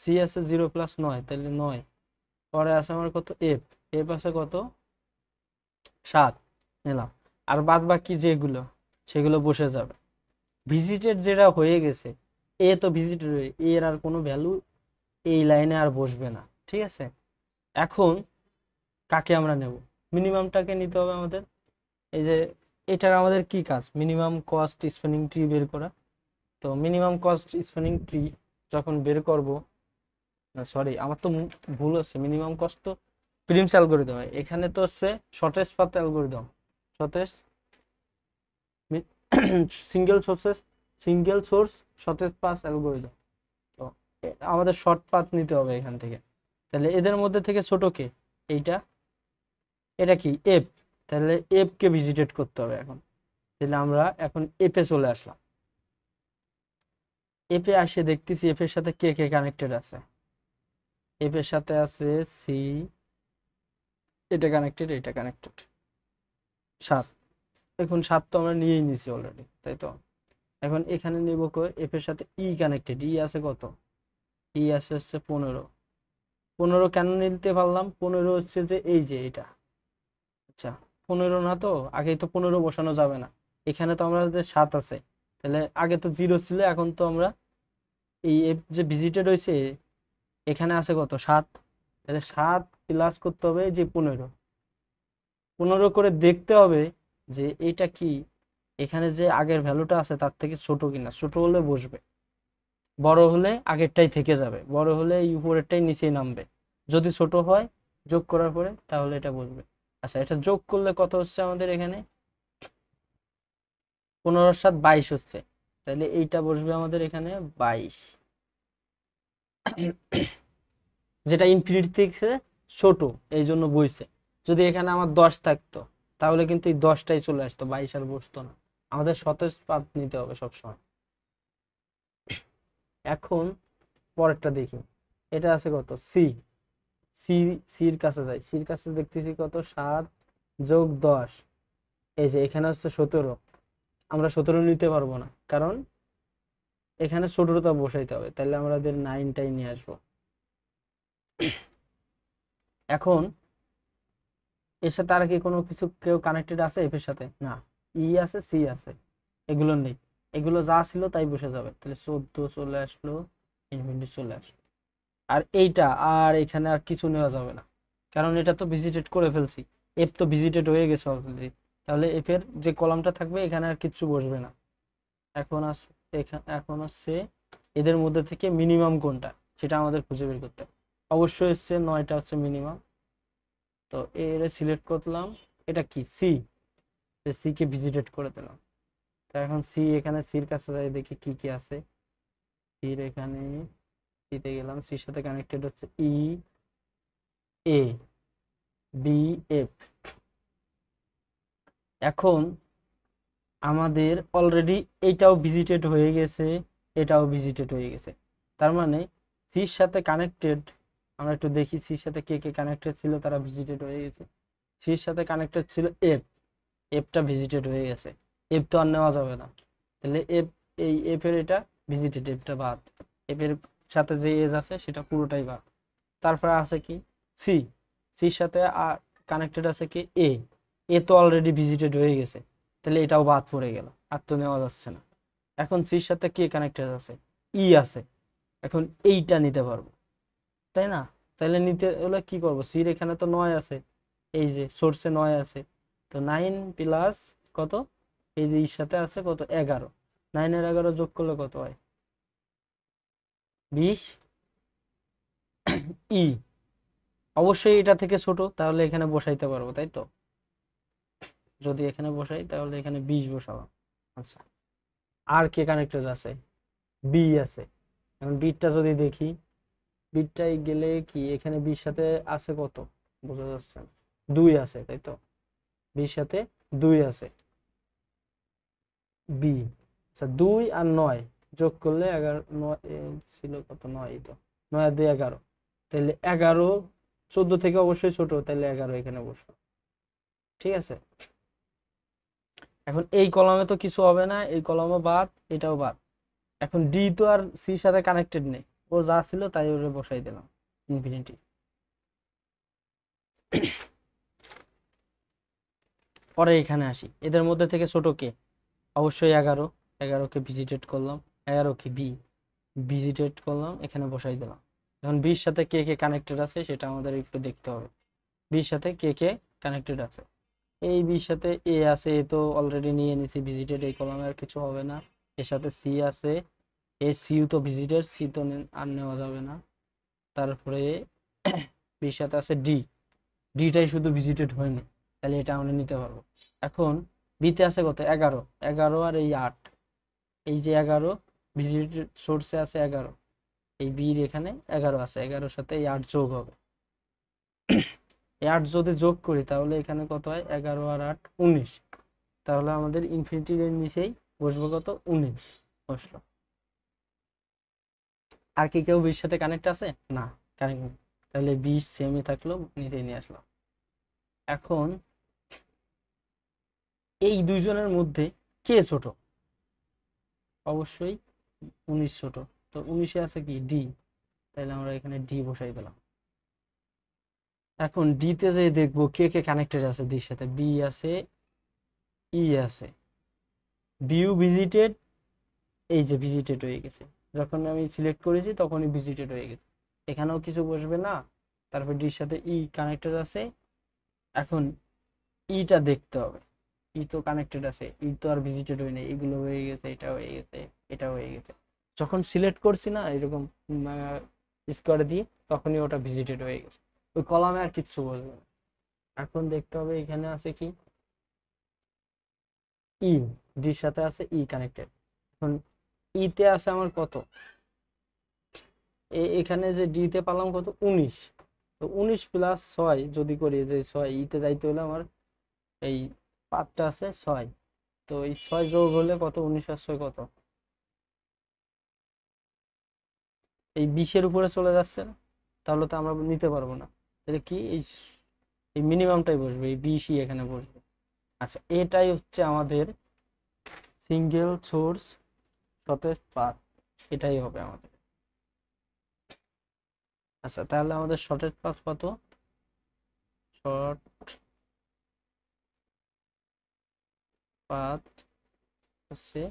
সি আছে 0 প্লাস 9, তাহলে 9। পরে আছে আমার কত এফ, এফ আছে কত 7 নিলাম। আর বাদ বাকি যেগুলো সেগুলো বসে যাবে। ভিজিটেড যেটা হয়ে গেছে, এ তো ভিজিটেড হয়ে, এর আর কোনো ভ্যালু এই লাইনে আর বসবে না, ঠিক আছে। এখন কাকে আমরা নেব, মিনিমামটাকে নিতে হবে আমাদের। এই যে এটার আমাদের কি কাজ, মিনিমাম কস্ট স্প্যানিং ট্রি বের করা। তো মিনিমাম কস্ট স্প্যানিং ট্রি যখন বের করব, না সরি আমার তো ভুল হচ্ছে, মিনিমাম কস্ট তো প্রিমস অ্যালগরিদম, এখানে তো হচ্ছে shortest path algorithm, shortest single sources, single source shortest path algorithm. তো আমাদের শর্ট পাথ নিতে হবে এখান থেকে। তাহলে এদের মধ্যে থেকে ছোট কে, এইটা, এটা কি এফ, তাহলে এফ কে ভিজিটেট করতে হবে এখন। তাহলে আমরা এখন এফ এ চলে আসলাম। এফ এ আসে দেখতেছি এফ এর সাথে কে কে কানেক্টেড আছে। এফ এর সাথে আছে সি, এটা কানেক্টেড, এটা কানেক্টেড 7। এখন 7 তো আমরা নিয়েই নিছি অলরেডি, তাই তো। এখন এখানে নিব এফ এর সাথে ই কানেক্টেড, ই আছে কত, ই আছে হচ্ছে 15। 15 কেন নিতে পারলাম, 15 হচ্ছে যে এই যে এটা, আচ্ছা 15 না, তো আগেই তো 15 বসানো যাবে না, এখানে তো আমাদের 7 আছে, তাহলে আগে তো 0 ছিল, এখন তো আমরা এই এফ যে ভিজিটেড হয়েছে এখানে আছে কত 7, তাহলে 7 প্লাস করতে হবে যে 15, 15 করে দেখতে হবে যে এটা কি এখানে যে আগের ভ্যালুটা আছে তার থেকে ছোট কিনা, ছোট হলে বসবে, বড় হলে আগেরটাই থেকে যাবে, বড় হলে এই উপরেরটাই নিচেই নামবে। যদি ছোট হয় যোগ করার পরে তাহলে এটা বসবে। আচ্ছা এটা যোগ করলে কত হচ্ছে আমাদের এখানে, 15 এর সাথে 22 হচ্ছে, তাহলে এইটা বসবে আমাদের এখানে 22, যেটা ইনফিনিটি থেকে ছোট, এই জন্য বইছে। যদি এখানে আমার 10 থাকতো তাহলে কিন্তু এই 10টাই চলে আসতো, 22 আর বসতো না। আমাদের সতেজ পাত নিতে হবে সবসময়। এখন পরেরটা দেখি, এটা আছে কত সি, সি, সির কাছে যাই, সির কাছে দেখতেছি কত 7 যোগ 10, এই যে এখানে হচ্ছে 17। আমরা 17 নিতে পারবো না, কারণ এখানে 17টা বসাইতে হবে, তাহলে আমাদের 9টাই নিয়ে আসবো। এখন এর সাথে আর কি কোনো কিছু কেউ কানেক্টেড আছে এফ এর সাথে, না, ই আছে সি আছে, এগুলো নেই, এগুলো যা ছিল তাই বসে যাবে, তাহলে 14 চলে আসলো, ইনফিনিটি চলে আসলো। আর এইটা আর এখানে আর কিছু নেওয়া যাবে না, কারণ এটা তো ভিজিটেড করে ফেলছি, এফ তো ভিজিটেড হয়ে গেছে অলরেডি, তাহলে এফ এর যে কলামটা থাকবে এখানে আর কিচ্ছু বসবে না। এখন এখন হচ্ছে এদের মধ্যে থেকে মিনিমাম কোনটা সেটা আমাদের খুঁজে বের করতে হবে। অবশ্যই হচ্ছে 9টা হচ্ছে মিনিমাম, তো এর সিলেক্ট করলাম, এটা কি সি, সি কে ভিজিটেড করে দিলাম। তো এখন সি, এখানে সির কাছে যাই দেখি কি কি আছে, সির এখানে সিতে গেলাম, সির সাথে কানেক্টেড হচ্ছে ই, এ, বি, এফ। এখন আমাদের অলরেডি এইটাও ভিজিটেড হয়ে গেছে, এটাও ভিজিটেড হয়ে গেছে, তার মানে সির সাথে কানেক্টেড, আমরা একটু দেখি সির সাথে কে কে কানেক্টেড ছিল তারা ভিজিটেড হয়ে গেছে। সির সাথে কানেক্টেড ছিল এফ, এফটা ভিজিটেড হয়ে গেছে, এফ তো আর নেওয়া যাবে না, তাহলে এফ, এই এফ এর এটা ভিজিটেড, এফটা বাদ, এফ এর সাথে যে এজ আছে সেটা পুরোটাই বাদ। তারপরে আছে কি সি, সির সাথে কানেক্টেড আছে কি এ, এ তো অলরেডি ভিজিটেড হয়ে গেছে, তাহলে এটাও বাদ পড়ে গেল, আর তো নেওয়া যাচ্ছে না। এখন সির সাথে কে কানেক্টেড আছে, ই আছে, এখন এইটা নিতে পারবো, তাই না। তাহলে নিতে হলে কি করব, সির এখানে তো 9 আছে, এই যে সোর্সে 9 আছে, তো 9 প্লাস কত, এই যে এর সাথে আছে কত 11, 9 এর 11 যোগ করলে কত হয় 20, ই অবশ্যই এটা থেকে ছোট, তাহলে এখানে বসাইতে পারবো, তাই তো। যদি এখানে বসাই তাহলে এখানে 20 বসালাম। আচ্ছা আর কে কানেক্টেড আছে, বি আছে। এখন বিটটা যদি দেখি, বিটটাই গেলে কি এখানে বির সাথে আছে কত বোঝা যাচ্ছে না, 2 আছে, তাই তো, বির সাথে 2 আছে, বি। আচ্ছা 2 আর 9 যোগ করলে 11, 9 ছিল কত, 9, এই তো 9 আর 2 11, তাহলে 11, 14 থেকে অবশ্যই ছোট, তাহলে 11 এখানে বসলো। ঠিক আছে, এখন এই কলামে তো কিছু হবে না, এই কলামও বাদ, এটাও বাদ। এখন ডি তো আর সির সাথে কানেক্টেড নেই, ও যা ছিল তাই ওরে বসাই দিলাম ইনফিনিটি। পরে এখানে আসি, এদের মধ্যে থেকে ছোট কে? অবশ্যই 11, 11কে ভিজিটেট করলাম, 11কে বি ভিজিটেট করলাম, এখানে বসাই দিলাম। এখন বির সাথে কে কে কানেক্টেড আছে সেটা আমাদের একটু দেখতে হবে। বির সাথে কে কে কানেক্টেড আছে? এই বির সাথে এ আছে, এ তো অলরেডি নিয়ে নিছি ভিজিটেড, এই কলামে আর কিছু হবে না। এর সাথে সি আছে, এই সিউ তো ভিজিটেড, সি তো আর নেওয়া যাবে না। তারপরে বির সাথে আছে ডি, ডিটাই শুধু ভিজিটেড হয়নি, তাহলে এটা আমরা নিতে পারবো। এখন বিতে আছে কত? 11, 11 আর এই 8, এই যে 11 ভিজিটেড সোর্সে আছে 11, এই বির এখানে 11 আছে, 11-এর সাথে এই 8 যোগ হবে। এই 8 যদি যোগ করি তাহলে এখানে কত হয়? 11 আর 8 19, তাহলে আমাদের ইনফিনিটির নিচেই বসবো কত? 19 বসলো। আর কি কেউ বির সাথে কানেক্ট আছে? না, কানেক্ট নেই, তাহলে 20 সেমই থাকলো, নিচে নিয়ে আসলাম। এখন এই দুইজনের মধ্যে কে ছোট? অবশ্যই 19 ছোট, তো 19-এ আছে কি? ডি, তাহলে আমরা এখানে ডি বসাই দিলাম। এখন ডি তে যে দেখবো কে কে কানেক্টেড আছে ডির সাথে। বি আছে, ই আছে, বিউ ভিজিটেড, এই যে ভিজিটেড হয়ে গেছে, যখন আমি সিলেক্ট করেছি তখনই ভিজিটেড হয়ে গেছে, এখানেও কিছু বসবে না। তারপর ডির সাথে ই কানেক্টেড আছে, এখন ইটা দেখতে হবে, ই তো কানেক্টেড আছে, ই তো আর ভিজিটেড হয়নি, এগুলো হয়ে গেছে, এটা হয়ে গেছে, এটা হয়ে গেছে। যখন সিলেক্ট করছি না এরকম স্কোয়ার দিয়ে, তখনই ওটা ভিজিটেড হয়ে গেছে, ওই কলামে আর কিচ্ছু বসবে না। এখন দেখতে হবে এখানে আছে কি? ই, ডির সাথে আছে ই কানেক্টেড। এখন ইতে আছে আমার কত? এখানে যে ডি তে পালাম কত? 19, তো 19 প্লাস 6 যদি করি, যে 6 ইতে যাইতে হলে আমার এই 5টা আছে 6, তো এই 6 যোগ হলে কত? 19 আর 6 কত? এই 20-এর উপরে চলে যাচ্ছে না, তাহলে তো আমরা নিতে পারবো না। তাহলে কি এই এই মিনিমামটাই বসবে, এই 20ই এখানে বসবে। আচ্ছা, এটাই হচ্ছে আমাদের সিঙ্গেল সোর্স শর্টেস্ট পাথ, এটাই হবে আমাদের। আচ্ছা, তাহলে আমাদের শর্টেস্ট পাথ কত? শর্ট পাথ হচ্ছে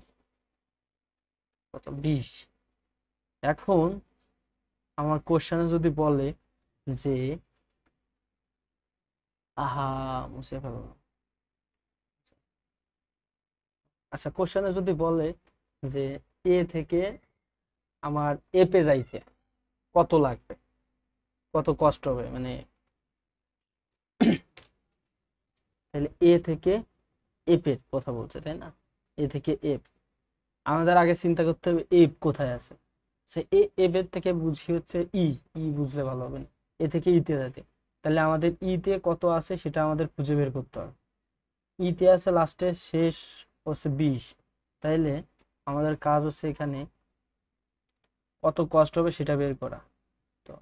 কত? 20। এখন আমার কোশ্চেনে যদি বলে যে, আহা মুছে ফেললাম। আচ্ছা, কোশ্চেনে যদি বলে যে এ থেকে আমার এপে যাইতে কত লাগবে, কত কষ্ট হবে, মানে তাহলে এ থেকে এপের কথা বলছে তাই না? এ থেকে এপ, আমাদের আগে চিন্তা করতে হবে এপ কোথায় আছে। সে এপের থেকে বুঝি হচ্ছে ই, ই বুঝলে ভালো হবে না, এ থেকে ইতে যেতে। তাহলে আমাদের ইতে কত আছে সেটা আমাদের খুঁজে বের করতে হবে। ইতে আছে লাস্টে শেষ হচ্ছে 20, তাইলে আমাদের কাজ হচ্ছে এখানে কত কষ্ট হবে সেটা বের করা। তো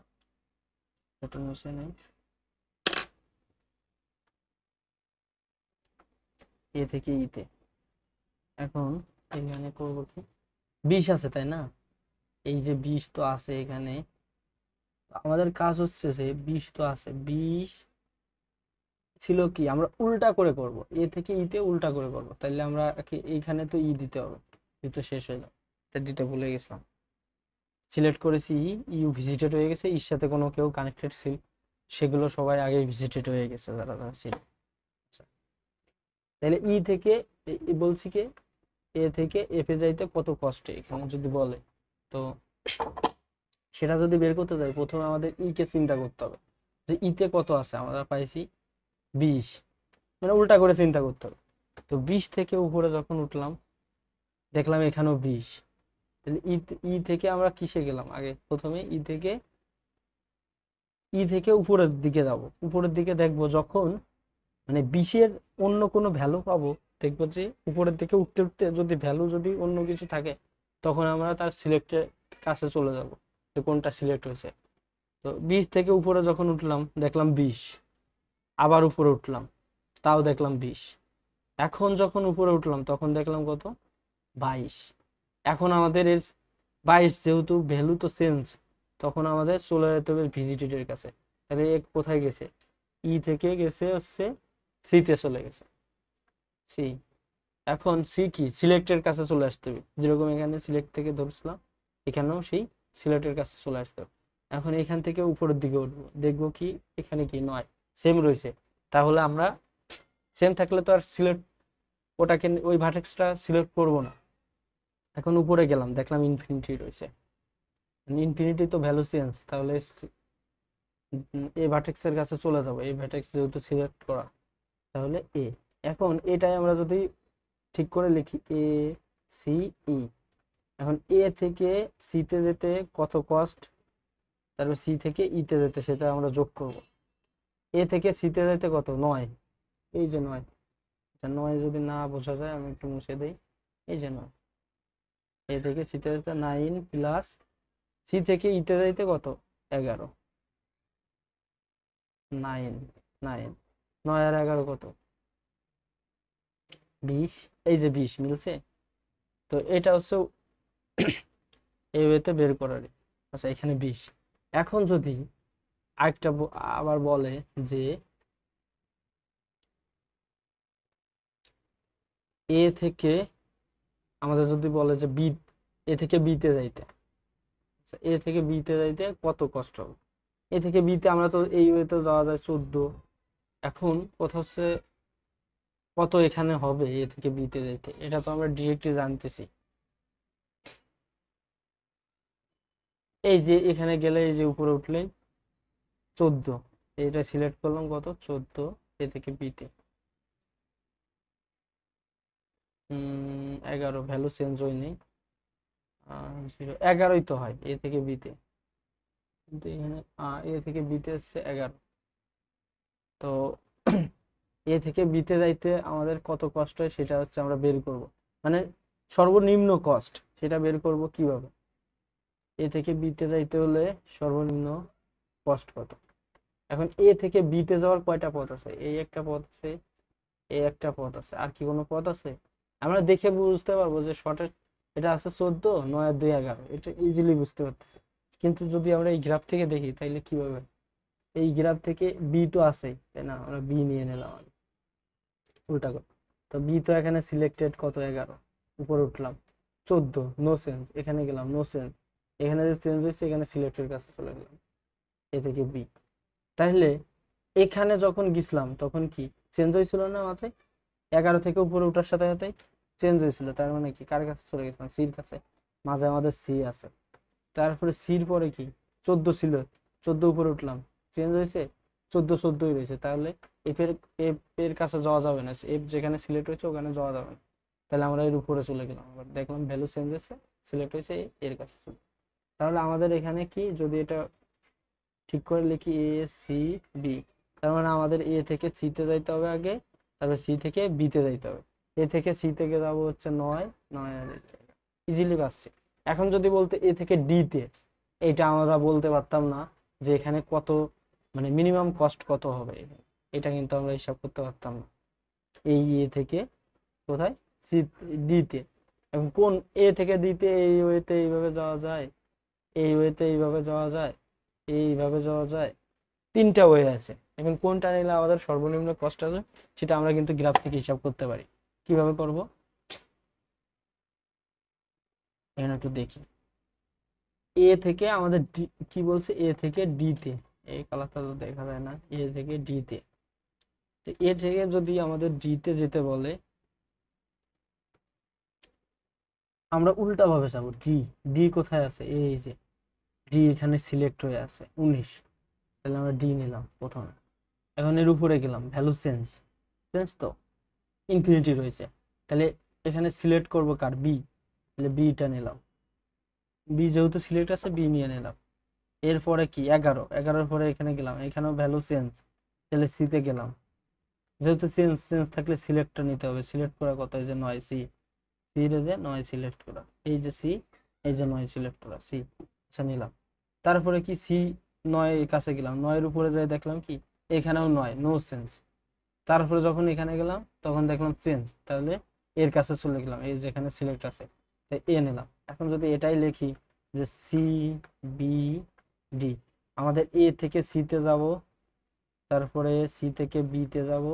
এটা মুছে নেই, এ থেকে ইতে। এখন এখানে করবো কি? 20 আছে তাই না? এই যে 20 তো আছে এখানে, আমাদের কাজ হচ্ছে যে 20 তো আছে, 20 ছিল কি আমরা উল্টা করে করব, এ থেকে ইতে উল্টা করে করব, তাইলে আমরা এইখানে তো ই দিতে হবে, ই তো শেষ হয়ে যাবে, এটা দিতে ভুলে গেছিলাম। সিলেক্ট করেছি ই, ইউ ভিজিটেড হয়ে গেছে, ইর সাথে কোনো কেউ কানেক্টেড ছিল সেগুলো সবাই আগে ভিজিটেড হয়ে গেছে যারা যারা ছিল। আচ্ছা, তাহলে ই থেকে বলছি কি এ থেকে এফ এ যাইতে কত কষ্টে এখানে যদি বলে, তো সেটা যদি বের করতে যাই প্রথমে আমাদের ই কে চিন্তা করতে হবে যে ইতে কত আছে, আমরা পাইছি 20, মানে উল্টা করে চিন্তা করতে হবে। তো 20 থেকে উপরে যখন উঠলাম দেখলাম এখানেও 20, তাহলে ই থেকে আমরা কিসে গেলাম আগে? প্রথমে ই থেকে উপরের দিকে যাব, উপরের দিকে দেখবো যখন মানে 20-এর অন্য কোনো ভ্যালু পাবো দেখবো যে উপরের দিকে উঠতে উঠতে যদি ভ্যালু যদি অন্য কিছু থাকে তখন আমরা তার সিলেক্টের কাছে চলে যাব যে কোনটা সিলেক্ট হয়েছে। তো 20 থেকে উপরে যখন উঠলাম দেখলাম 20, আবার উপরে উঠলাম তাও দেখলাম 20, এখন যখন উপরে উঠলাম তখন দেখলাম কত, 22। এখন আমাদের এর 22 যেহেতু ভ্যালু তো চেঞ্জ, তখন আমাদের চলে যেতে হবে ভিজিটেড এর কাছে। তাহলে এ কোথায় গেছে, ই থেকে গেছে হচ্ছে সি তে চলে গেছে, সি। এখন সি কি, সিলেক্টের কাছে চলে আসতে হবে, যেরকম এখানে সিলেক্ট থেকে ধরছিলাম এখানেও সেই সিলেক্টের কাছে চলে আসতে হবে। এখন এখান থেকে উপরের দিকে উঠবো, দেখবো কি এখানে কি নয়, সেম রয়েছে। তাহলে আমরা সেম থাকলে তো আর সিলেক্ট ওটাকে ওই ভার্টেক্সটা সিলেক্ট করব না। এখন উপরে গেলাম দেখলাম ইনফিনিটি রয়েছে, ইনফিনিটি তো ভ্যালু চেঞ্জ, তাহলে এই ভার্টেক্সের কাছে চলে যাবো, এই ভার্টেক্স যেহেতু সিলেক্ট করা, তাহলে এ। এখন এটাই আমরা যদি ঠিক করে লিখি এ সি ই, এখন এ থেকে সি তে যেতে কত কস্ট, তারপর সি থেকে ই তে যেতে সেটা আমরা যোগ করব। এ থেকে সি তে যেতে কত, 9, এই যে 9, 9 যদি না বোঝা যায় আমি একটু মুছে দেই, এই যে 9, এ থেকে সি তে যেতে 9 প্লাস সি থেকে ই তে যেতে কত, 11, 9 9 9 আর 11 কত, 20, এই যে 20 মিলছে। তো এটা হচ্ছে এই ওয়েতে বের করার। আচ্ছা এখানে 20। এখন যদি আরেকটা আবার বলে যে এ থেকে আমাদের যদি বলে যে বি, এ থেকে বিতে যাইতে, এ থেকে বিতে যাইতে কত কষ্ট হবে, এ থেকে বিতে আমরা তো এই ওয়েতে যাওয়া যায় 14। এখন কথা হচ্ছে কত এখানে হবে এ থেকে বিতে যাইতে, এটা তো আমরা ডিরেক্টলি জানতেছি। এই যে এখানে গেলে এই যে উপরে উঠলেই 14, এটা সিলেক্ট করলাম কত, 14 এ থেকে বিতে 11, ভ্যালু চেঞ্জ হয়নি, 0 11ই তো হয় এ থেকে বিতে, কিন্তু এখানে এ থেকে বিতে হচ্ছে 11। তো এ থেকে বিতে যাইতে আমাদের কত কষ্ট হয় সেটা হচ্ছে আমরা বের করব, মানে সর্বনিম্ন কস্ট সেটা বের করব কিভাবে, এ থেকে বিতে যাইতে হলে সর্বনিম্ন কস্ট কত। এখন এ থেকে বিতে যাওয়ার কয়টা পথ আছে, এই একটা পথ আছে, এই একটা পথ আছে, আর কি কোনো পথ আছে, আমরা দেখে বুঝতে পারবো যে শর্টের এটা আছে 14, 9 আর 2 11, এটা ইজিলি বুঝতে পারতেছি। কিন্তু যদি আমরা এই গ্রাফ থেকে দেখি তাইলে কিভাবে, এই গ্রাফ থেকে বি তো আছেই তাই না, আমরা বি নিয়ে নিলাম, উল্টা করে। তো বি তো এখানে সিলেক্টেড কত, 11, উপরে উঠলাম 14, নো চেঞ্জ, এখানে গেলাম নো চেঞ্জ, এখানে যে চেঞ্জ হয়েছে এখানে সিলেক্টের কাছে চলে গেলাম, এ থেকে বি। তাহলে এখানে যখন গেছিলাম তখন কি চেঞ্জ হয়েছিল না মাথায়, 11 থেকে উপরে ওঠার সাথে সাথে চেঞ্জ হয়েছিল, তার মানে কি কার কাছে চলে গেছিলাম, সির কাছে, মাঝে আমাদের সি আছে। তারপরে সির পরে কি 14 ছিল, 14 উপরে উঠলাম, চেঞ্জ হয়েছে, 14 14ই রয়েছে, তাহলে এফ এর এফ এর কাছে যাওয়া যাবে না, এফ যেখানে সিলেক্ট হয়েছে ওখানে যাওয়া যাবে না। তাহলে আমরা এর উপরে চলে গেলাম, আবার দেখলাম ভ্যালু চেঞ্জ হয়েছে, সিলেক্ট হয়েছে, এর কাছে চলে। তাহলে আমাদের এখানে কি যদি এটা ঠিক করে লিখি এ সি বি, তার মানে আমাদের এ থেকে সি তে যাইতে হবে আগে, তারপর সি থেকে বি তে যাইতে হবে। এ থেকে সি থেকে যাবো হচ্ছে 9, 9 আর ইজিলি পাচ্ছি। এখন যদি বলতে এ থেকে ডি তে, এটা আমরা বলতে পারতাম না যে এখানে কত, মানে মিনিমাম কস্ট কত হবে, এটা কিন্তু আমরা হিসাব করতে পারতাম না। এই এ থেকে কোথায়, সি ডি তে, এখন কোন এ থেকে ডি তে এই ওয়েতে এইভাবে যাওয়া যায়, এই ওয়েতে এইভাবে যাওয়া যায়, এইভাবে যাওয়া যায়, 3টা ওয়ে আছে। এখন কোনটা নিলে আমাদের সর্বনিম্ন কষ্ট আছে সেটা আমরা কিন্তু গ্রাফ থেকে হিসাব করতে পারি। কিভাবে করব, এখানে একটু দেখি। এ থেকে আমাদের কি বলছে, এ থেকে ডি তে, এই কালারটা তো দেখা যায় না, এ থেকে ডি তে, এ থেকে যদি আমাদের ডি তে যেতে বলে আমরা উল্টা ভাবে যাবো, ডি, ডি কোথায় আছে, এই যে ডি এখানে সিলেক্ট হয়ে আছে 19, তাহলে আমরা ডি নিলাম প্রথমে। এখন এর উপরে গেলাম, ভ্যালু চেঞ্জ, চেঞ্জ তো ইনফিনিটি রয়েছে, তাহলে এখানে সিলেক্ট করব কার, বি, তাহলে বিটা নিলাম, বি যেহেতু সিলেক্ট আছে বি নিয়ে নিলাম। এরপরে কি 11, 11 পরে এখানে গেলাম, এখানেও ভ্যালু চেঞ্জ, তাহলে সি তে গেলাম, যেহেতু চেঞ্জ চেঞ্জ থাকলে সিলেক্টটা নিতে হবে, সিলেক্ট করা কত, এই যে 9 সি, সি রে যে 9 সিলেক্ট করা, এই যে সি, এই যে 9 সিলেক্ট করা সি, আচ্ছা নিলাম। তারপরে কি সি 9 এর কাছে গেলাম, 9 এর উপরে যাই দেখলাম কি এখানেও 9, নো চেঞ্জ। তারপরে যখন এখানে গেলাম তখন দেখলাম চেঞ্জ, তাহলে এর কাছে চলে গেলাম, এই যেখানে সিলেক্ট আছে তাই এ নিলাম। এখন যদি এটাই লিখি যে সি বি ডি, আমাদের এ থেকে সি তে যাব, তারপরে সি থেকে বি তে যাব,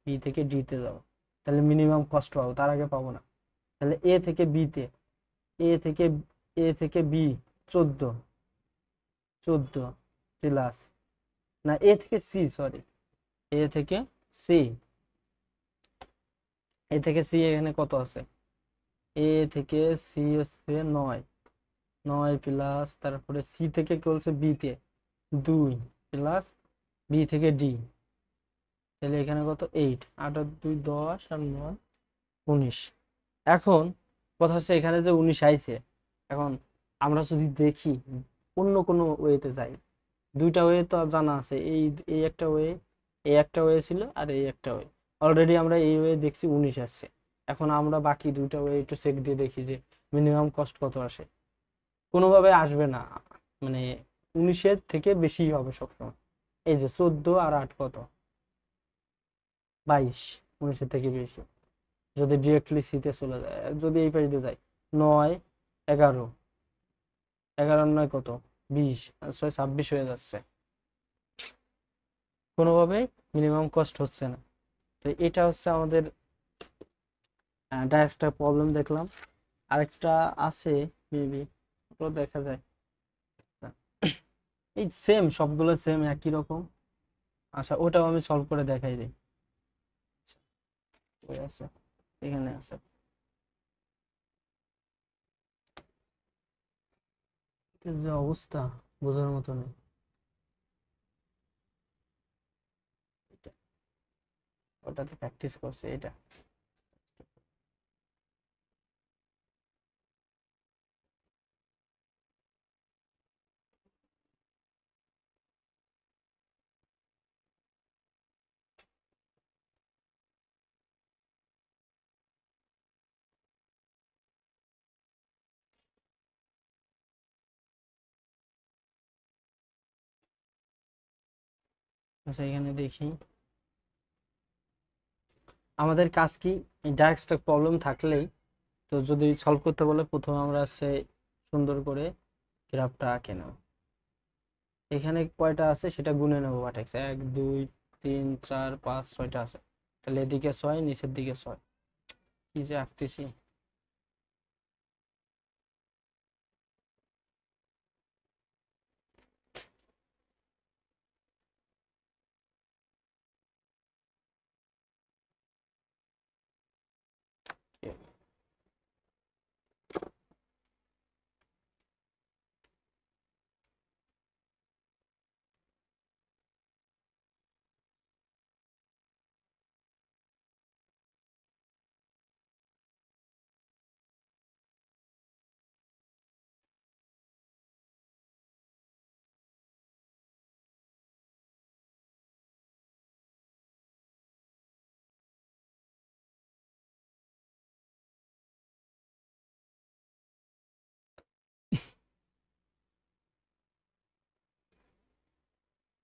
বি থেকে ডি তে যাব, তাহলে মিনিমাম কস্ট পাবো, তার আগে পাবো না। তাহলে এ থেকে বি তে, এ থেকে বি 14, 14 প্লাস, না এ থেকে সি, সরি এ থেকে সি, এ থেকে সি এখানে কত আছে, এ থেকে সি হচ্ছে 9, 9 প্লাস, তারপরে সি থেকে কি বলছে বি তে 2 প্লাস, বি থেকে ডি, তাহলে এখানে কত 8, 8 আর 2 10 আর 9 19। এখন কথা হচ্ছে এখানে যে 19 আইছে, এখন আমরা যদি দেখি অন্য কোনো ওয়েতে যাই, দুইটা ওয়ে তো জানা আছে, এই এই একটা ওয়ে, এই একটা ওয়ে ছিল আর এই একটা ওয়ে, অলরেডি আমরা এই ওয়ে দেখছি 19 আসছে। এখন আমরা বাকি দুইটা ওয়ে একটু চেক দিয়ে দেখি যে মিনিমাম কস্ট কত আসে। কোনোভাবে আসবে না, মানে 19-এর থেকে বেশি হবে সবসময়। এই যে 14 আর 8 কত, 22, 19-এর থেকে বেশি। যদি ডিরেক্টলি সিতে চলে যায়, যদি এই পাশে যাই 9 11, 11 আর 9 কত 20, আর 6 26 হয়ে যাচ্ছে, কোনোভাবেই মিনিমাম কস্ট হচ্ছে না। তো এটা হচ্ছে আমাদের ডায়াসটা প্রবলেম দেখলাম। আরেকটা আছে মেবি, ওটা দেখা যায়, এই সেম সবগুলো সেম একই রকম। আচ্ছা ওটাও আমি সলভ করে দেখাই দিই। ওই আছে, এখানে আছে, এর যে অবস্থা বোঝার মতো নেই। এটা, ওটাতে প্র্যাকটিস করছে এটা। আচ্ছা এখানে দেখি আমাদের কাজ কি, ডায়াক্সটা প্রবলেম থাকলেই, তো যদি সলভ করতে বলে প্রথমে আমরা সে সুন্দর করে গ্রাফটা আঁকে নেব। এখানে কয়টা আছে সেটা গুনে নেবো, ভার্টেক্স 1 2 3 4 5 6টা আছে, তাহলে এদিকে 6 নিচের দিকে 6, কি যে আঁকতেছি।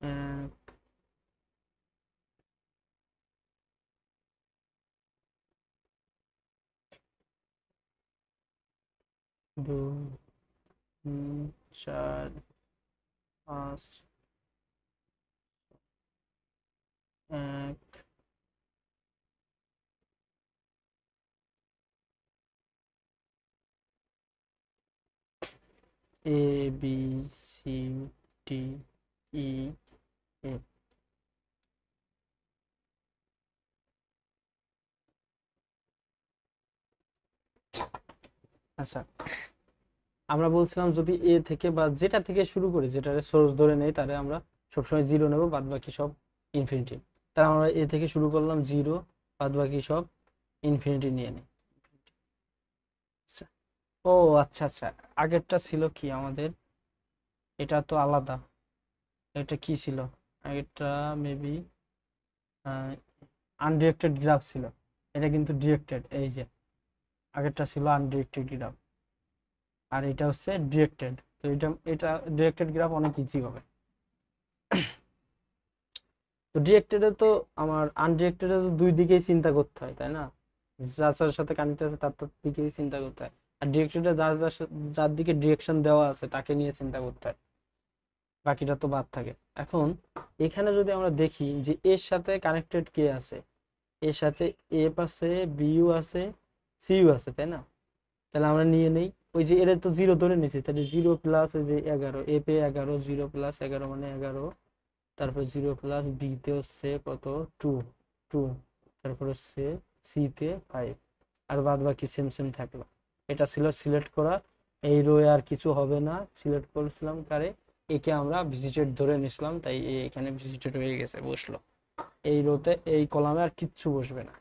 এক 2 3 4 5 1 A B C D E F. আচ্ছা আমরা বলছিলাম যদি এ থেকে বা যেটা থেকে শুরু করি, যেটা সোর্স ধরে নেই, তাহলে আমরা সবসময় 0 নেব, বাদ বাকি সব ইনফিনিটি। তাহলে আমরা এ থেকে শুরু করলাম 0, বাদ বাকি সব ইনফিনিটি নিয়ে নিই। আচ্ছা, ও আচ্ছা আচ্ছা, আগেরটা ছিল কি আমাদের, এটা তো আলাদা, এটা কি ছিল আগেরটা মেবি আনডিরেক্টেড গ্রাফ ছিল, এটা কিন্তু ডিরেক্টেড। এই যে আগেরটা ছিল আনডিরেক্টেড গ্রাফ, আর এটা হচ্ছে ডিরেক্টেড। তো এটা ডিরেক্টেড গ্রাফ অনেক ইজি হবে। তো ডিরেক্টেডে তো আমার আনডিরেক্টেডে তো দুই দিকেই চিন্তা করতে হয়, তাই না? যার যার সাথে কানেক্ট আছে তার তার দিকেই চিন্তা করতে হয়। আর ডিরেক্টেডে যার দিকে ডিরেকশন দেওয়া আছে তাকে নিয়ে চিন্তা করতে হয়, বাকিটা তো বাদ থাকে। এখন এখানে যদি আমরা দেখি যে এর সাথে কানেক্টেড কে আছে, এর সাথে এফ আছে, বিইউ আছে, সিইউ আছে, তাই না? তাহলে আমরা নিয়ে নেই, ওই যে এর তো জিরো ধরে নিয়েছি, তাহলে 0 + যে 11, এফ এ 11, 0 + 11 মানে 11, তারপর 0 + বি তে হচ্ছে কত, 2 2, তারপর হচ্ছে সি তে 5, আর বাদ বাকি সেম সেম থাকলো। এটা ছিল সিলেক্ট করা। এই রো আর কিছু হবে না, সিলেক্ট করেছিলাম কারে, একে আমরা ভিজিটেড ধরে নিছিলাম, তাই এখানে ভিজিটেড হয়ে গেছে, বসলো। এই রোতে এই কলামে আর কিচ্ছু বসবে না।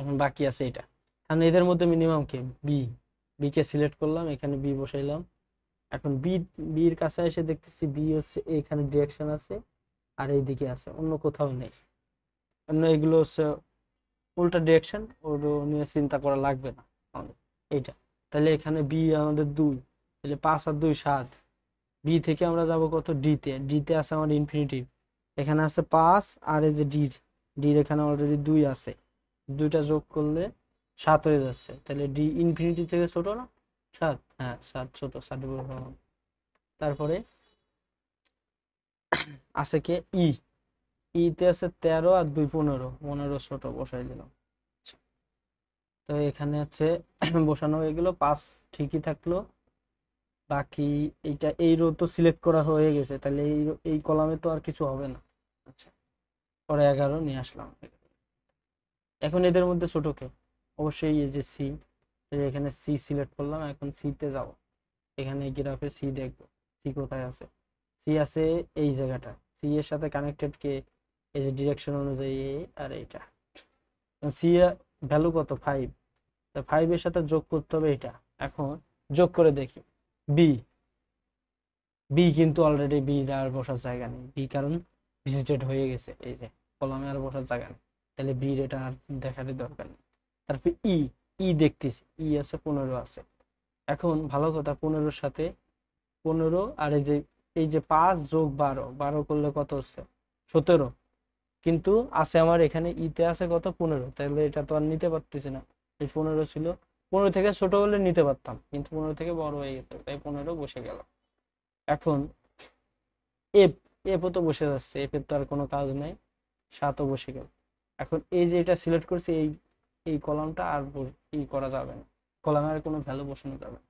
এখন বাকি আছে এটা, কারণ এদের মধ্যে মিনিমাম কে, বি। বি কে সিলেক্ট করলাম, এখানে বি বসাইলাম। এখন বির কাছে এসে দেখতেছি বি হচ্ছে এখানে ডিরেকশন আছে, আর এইদিকে আছে, অন্য কোথাও নেই। অন্য এগুলো হচ্ছে উল্টা ডিরেকশন, ওর নিয়ে চিন্তা করা লাগবে না আমাদের। এইটা তাহলে এখানে বি আমাদের 2, তাহলে 5 আর 2 7। বি থেকে আমরা যাব কত, ডি তে। ডি তে আছে আমার ইনফিনিটিভ, এখানে আছে 5, আর এই যে ডির এখানে অলরেডি 2 আছে, দুইটা যোগ করলে 7 হয়ে যাচ্ছে। তাহলে ডি ইনফিনিটি থেকে ছোট না 7? হ্যাঁ 7 ছোট, 7 এর উপর। তারপরে আছে কে, ই তে আছে 13 আর 2 15, 15 ছোট, বসাই দিলাম। তো এখানে হচ্ছে বসানো হয়ে গেল, 5 ঠিকই থাকলো। বাকি এইটা, এই রো তো সিলেক্ট করা হয়ে গেছে, তাহলে এই কলামে তো আর কিছু হবে না। আচ্ছা, পরে 11 নিয়ে আসলাম। এখন এদের মধ্যে ছোট কে, অবশ্যই এই যে সি। এখানে সি সিলেক্ট করলাম, এখন সি তে যাব। এখানে গ্রাফে সি দেখবো, সি কোথায় আছে। সি আছে এই জায়গাটা, সি এর সাথে কানেক্টেড কে, এই যে ডিরেকশন অনুযায়ী আর এইটা। সি এর ভ্যালু কত, 5, তো 5 এর সাথে যোগ করতে হবে এটা। এখন যোগ করে দেখি, বি বি কিন্তু অলরেডি বি আর বসার জায়গা নেই, বি কারণ ভিজিটেড হয়ে গেছে, এই যে কলামে আর বসার জায়গা নেই, তাহলে বি এটা আর দেখারই দরকার নেই। তারপর ই দেখতেছি, আছে 15 আছে। এখন ভালো কথা, 15-র সাথে 15 আর এই যে 5 যোগ 12, 12 করলে কত হচ্ছে, 17। কিন্তু আছে আমার এখানে ইতে আছে কত, 15, তাহলে এটা তো আর নিতে পারতেছি না। এই 15 ছিল, 15 থেকে ছোট হলে নিতে পারতাম, কিন্তু 15 থেকে বড় হয়ে গেছে, তাই 15 বসে গেল। এখন এফ, এফও তো বসে যাচ্ছে, এফ এর তো আর কোনো কাজ নাই, 7ও বসে গেল। এখন এই যে এটা সিলেক্ট করছি, এই কলামটা আর করা যাবে না, কলামে আর কোনো ভ্যালু বসানো যাবে না।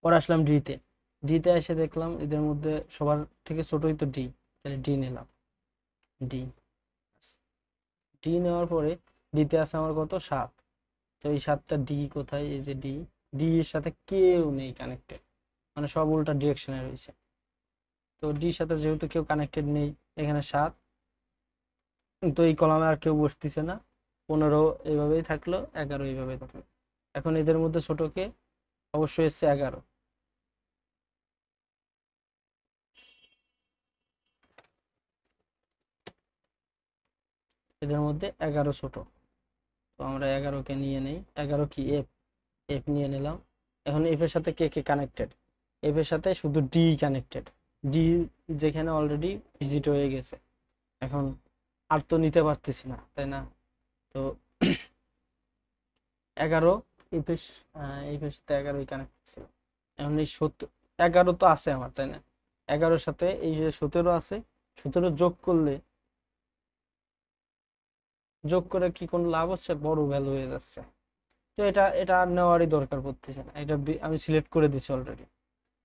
পরে আসলাম ডিতে। ডিতে এসে দেখলাম এদের মধ্যে সবার থেকে ছোটই তো ডি, তাহলে ডি নিলাম। ডি ডি নেওয়ার পরে ডিতে আছে আমার কত, 7। তো এই 7টা ডি কোথায়, এই যে ডি। ডি এর সাথে কেউ নেই কানেক্টেড, মানে সব উল্টা ডিরেকশনে রয়েছে। তো ডির সাথে যেহেতু কেউ কানেক্টেড নেই, এখানে 7, তো এই কলামে আর কেউ বসতেছে না। 15 এইভাবেই থাকলো, 11 এইভাবেই থাকলো। এখন এদের মধ্যে ছোট কে, অবশ্যই এসছে 11। এদের মধ্যে 11 ছোট, তো আমরা 11 কে নিয়ে নেই। 11 কি, এফ। এফ নিয়ে নিলাম। এখন এফ এর সাথে কে কে কানেক্টেড, এফ এর সাথে শুধু ডি কানেক্টেড, ডি যেখানে অলরেডি ভিজিট হয়ে গেছে। এখন আর তো নিতে পারতেছি না, তাই না? তো 11 এফ এর, এফ এর সাথে 11 কানেক্টেড ছিল। এখন এই 11 তো আছে আমার, তাই না? 11-র সাথে এই যে 17 আছে, 17 যোগ করে কি কোনো লাভ হচ্ছে, বড় ভ্যালু হয়ে যাচ্ছে। তো এটা এটা আর নেওয়ারই দরকার পড়তেছে না, এটা আমি সিলেক্ট করে দিছি অলরেডি।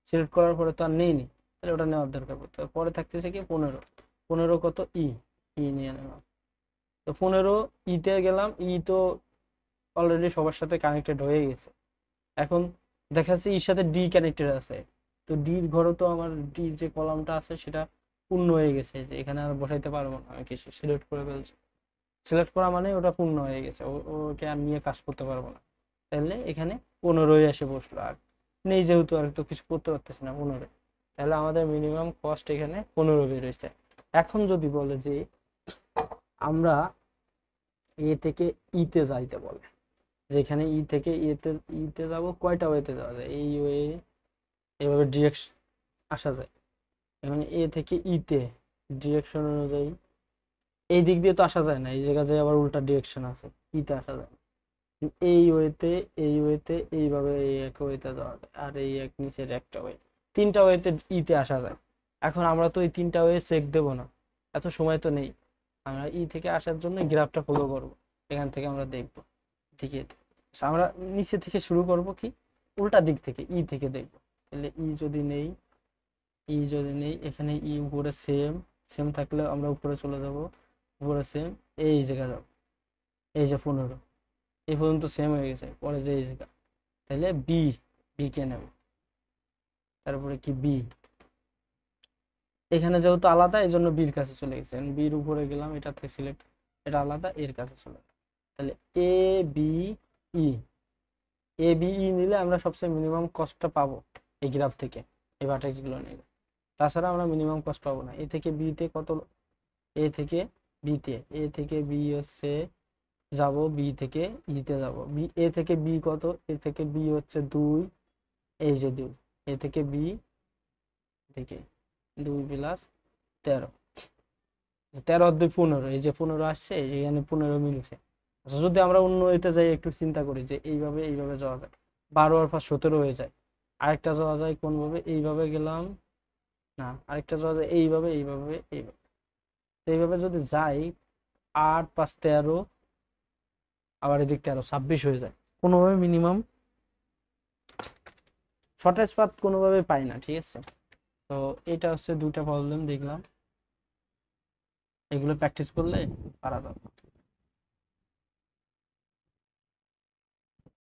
সিলেক্ট করার পরে তো আর নেইনি, তাহলে ওটা নেওয়ার দরকার পড়তে হবে। পরে থাকতেছে কি, 15। 15 কত, ই নিয়ে নিলাম। তো 15 ইতে গেলাম, তো অলরেডি সবার সাথে কানেক্টেড হয়ে গেছে। এখন দেখা যাচ্ছে ইর সাথে ডি কানেক্টেড আছে, তো ডির ঘরও তো আমার, ডি যে কলামটা আছে সেটা পূর্ণ হয়ে গেছে, যে এখানে আর বসাইতে পারবো না, আমি কিছু সিলেক্ট করে ফেলছি। সিলেক্ট করা মানে ওটা পূর্ণ হয়ে গেছে, ওকে আর নিয়ে কাজ করতে পারবো না। তাহলে এখানে 15 এসে বসলো, আর নেই যেহেতু আর তো কিছু করতে পারতেছি না 15। তাহলে আমাদের মিনিমাম কস্ট এখানে 15 বের হয়েছে। এখন যদি বলে যে আমরা এ থেকে ইতে যাইতে বলে, যেখানে ই থেকে ইতে যাব, কয়টা ওয়েতে যাওয়া যায়, এই ওয়ে এভাবে ডিরেকশন আসা যায়। এখানে এ থেকে ইতে ডিরেকশন অনুযায়ী এই দিক দিয়ে তো আসা যায় না, এই জায়গায় আবার উল্টা ডিরেকশন আছে, ইতে আসা যায় না। এই ওয়েতে এইভাবে এই এক ওয়েতে যাওয়া যায়, আর এই এক নিচের একটা ওয়ে, তিনটা ওয়েতে ইতে আসা যায়। এখন আমরা তো এই তিনটা ওয়ে চেক দেব না, এত সময় তো নেই। আমরা ই থেকে আসার জন্য গ্রাফটা ফলো করব, এখান থেকে আমরা দেখব ঠিক আছে। আমরা নিচে থেকে শুরু করব, কি উল্টা দিক থেকে ই থেকে দেখব। তাহলে ই যদি নেই এখানে ই উপরে সেম, সেম থাকলে আমরা উপরে চলে যাব, উপরে সেম, এই জায়গা যাব, এই যে 15 এই পর্যন্ত সেম হয়ে গেছে, পরে যে এই জায়গা, তাহলে বি কে নেব। তারপরে কি বি, এখানে যেহেতু আলাদা এই জন্য বির কাছে চলে গেছে, বির উপরে গেলাম, এটা থেকে সিলেক্ট, এটা আলাদা, এর কাছে চলে গেছে। তাহলে A B E, A B E নিলে আমরা সবচেয়ে মিনিমাম কস্টটা পাবো এই গ্রাফ থেকে, এই ভার্টেক্স গুলো নিলে। তাছাড়া আমরা মিনিমাম কস্ট পাবো না। এ থেকে বিতে কত, এ থেকে বিতে, এ থেকে বি হচ্ছে যাব, বি থেকে ইতে যাব, বি এ থেকে বি কত, এ থেকে বি হচ্ছে 2, এই যে 2, এ থেকে বি থেকে 2 প্লাস 13, 13 আর 2 15, এই যে 15 আসছে, এখানে 15 মিলছে। আচ্ছা, যদি আমরা অন্য এটা যাই একটু চিন্তা করি যে এইভাবে যাওয়া যায়, 12 আর 5 17 হয়ে যায়। আরেকটা যাওয়া যায় কোন ভাবে, এইভাবে গেলাম, না আরেকটা যাওয়া যায় এইভাবে যদি যাই, 8 5 13, আবার এদিক 13 26 হয়ে যায়, কোনোভাবে মিনিমাম শর্টেজ পাথ কোনোভাবে পাই না, ঠিক আছে। তো এটা হচ্ছে দুইটা প্রবলেম দেখলাম, এগুলো প্র্যাকটিস করলে পারা যাবে।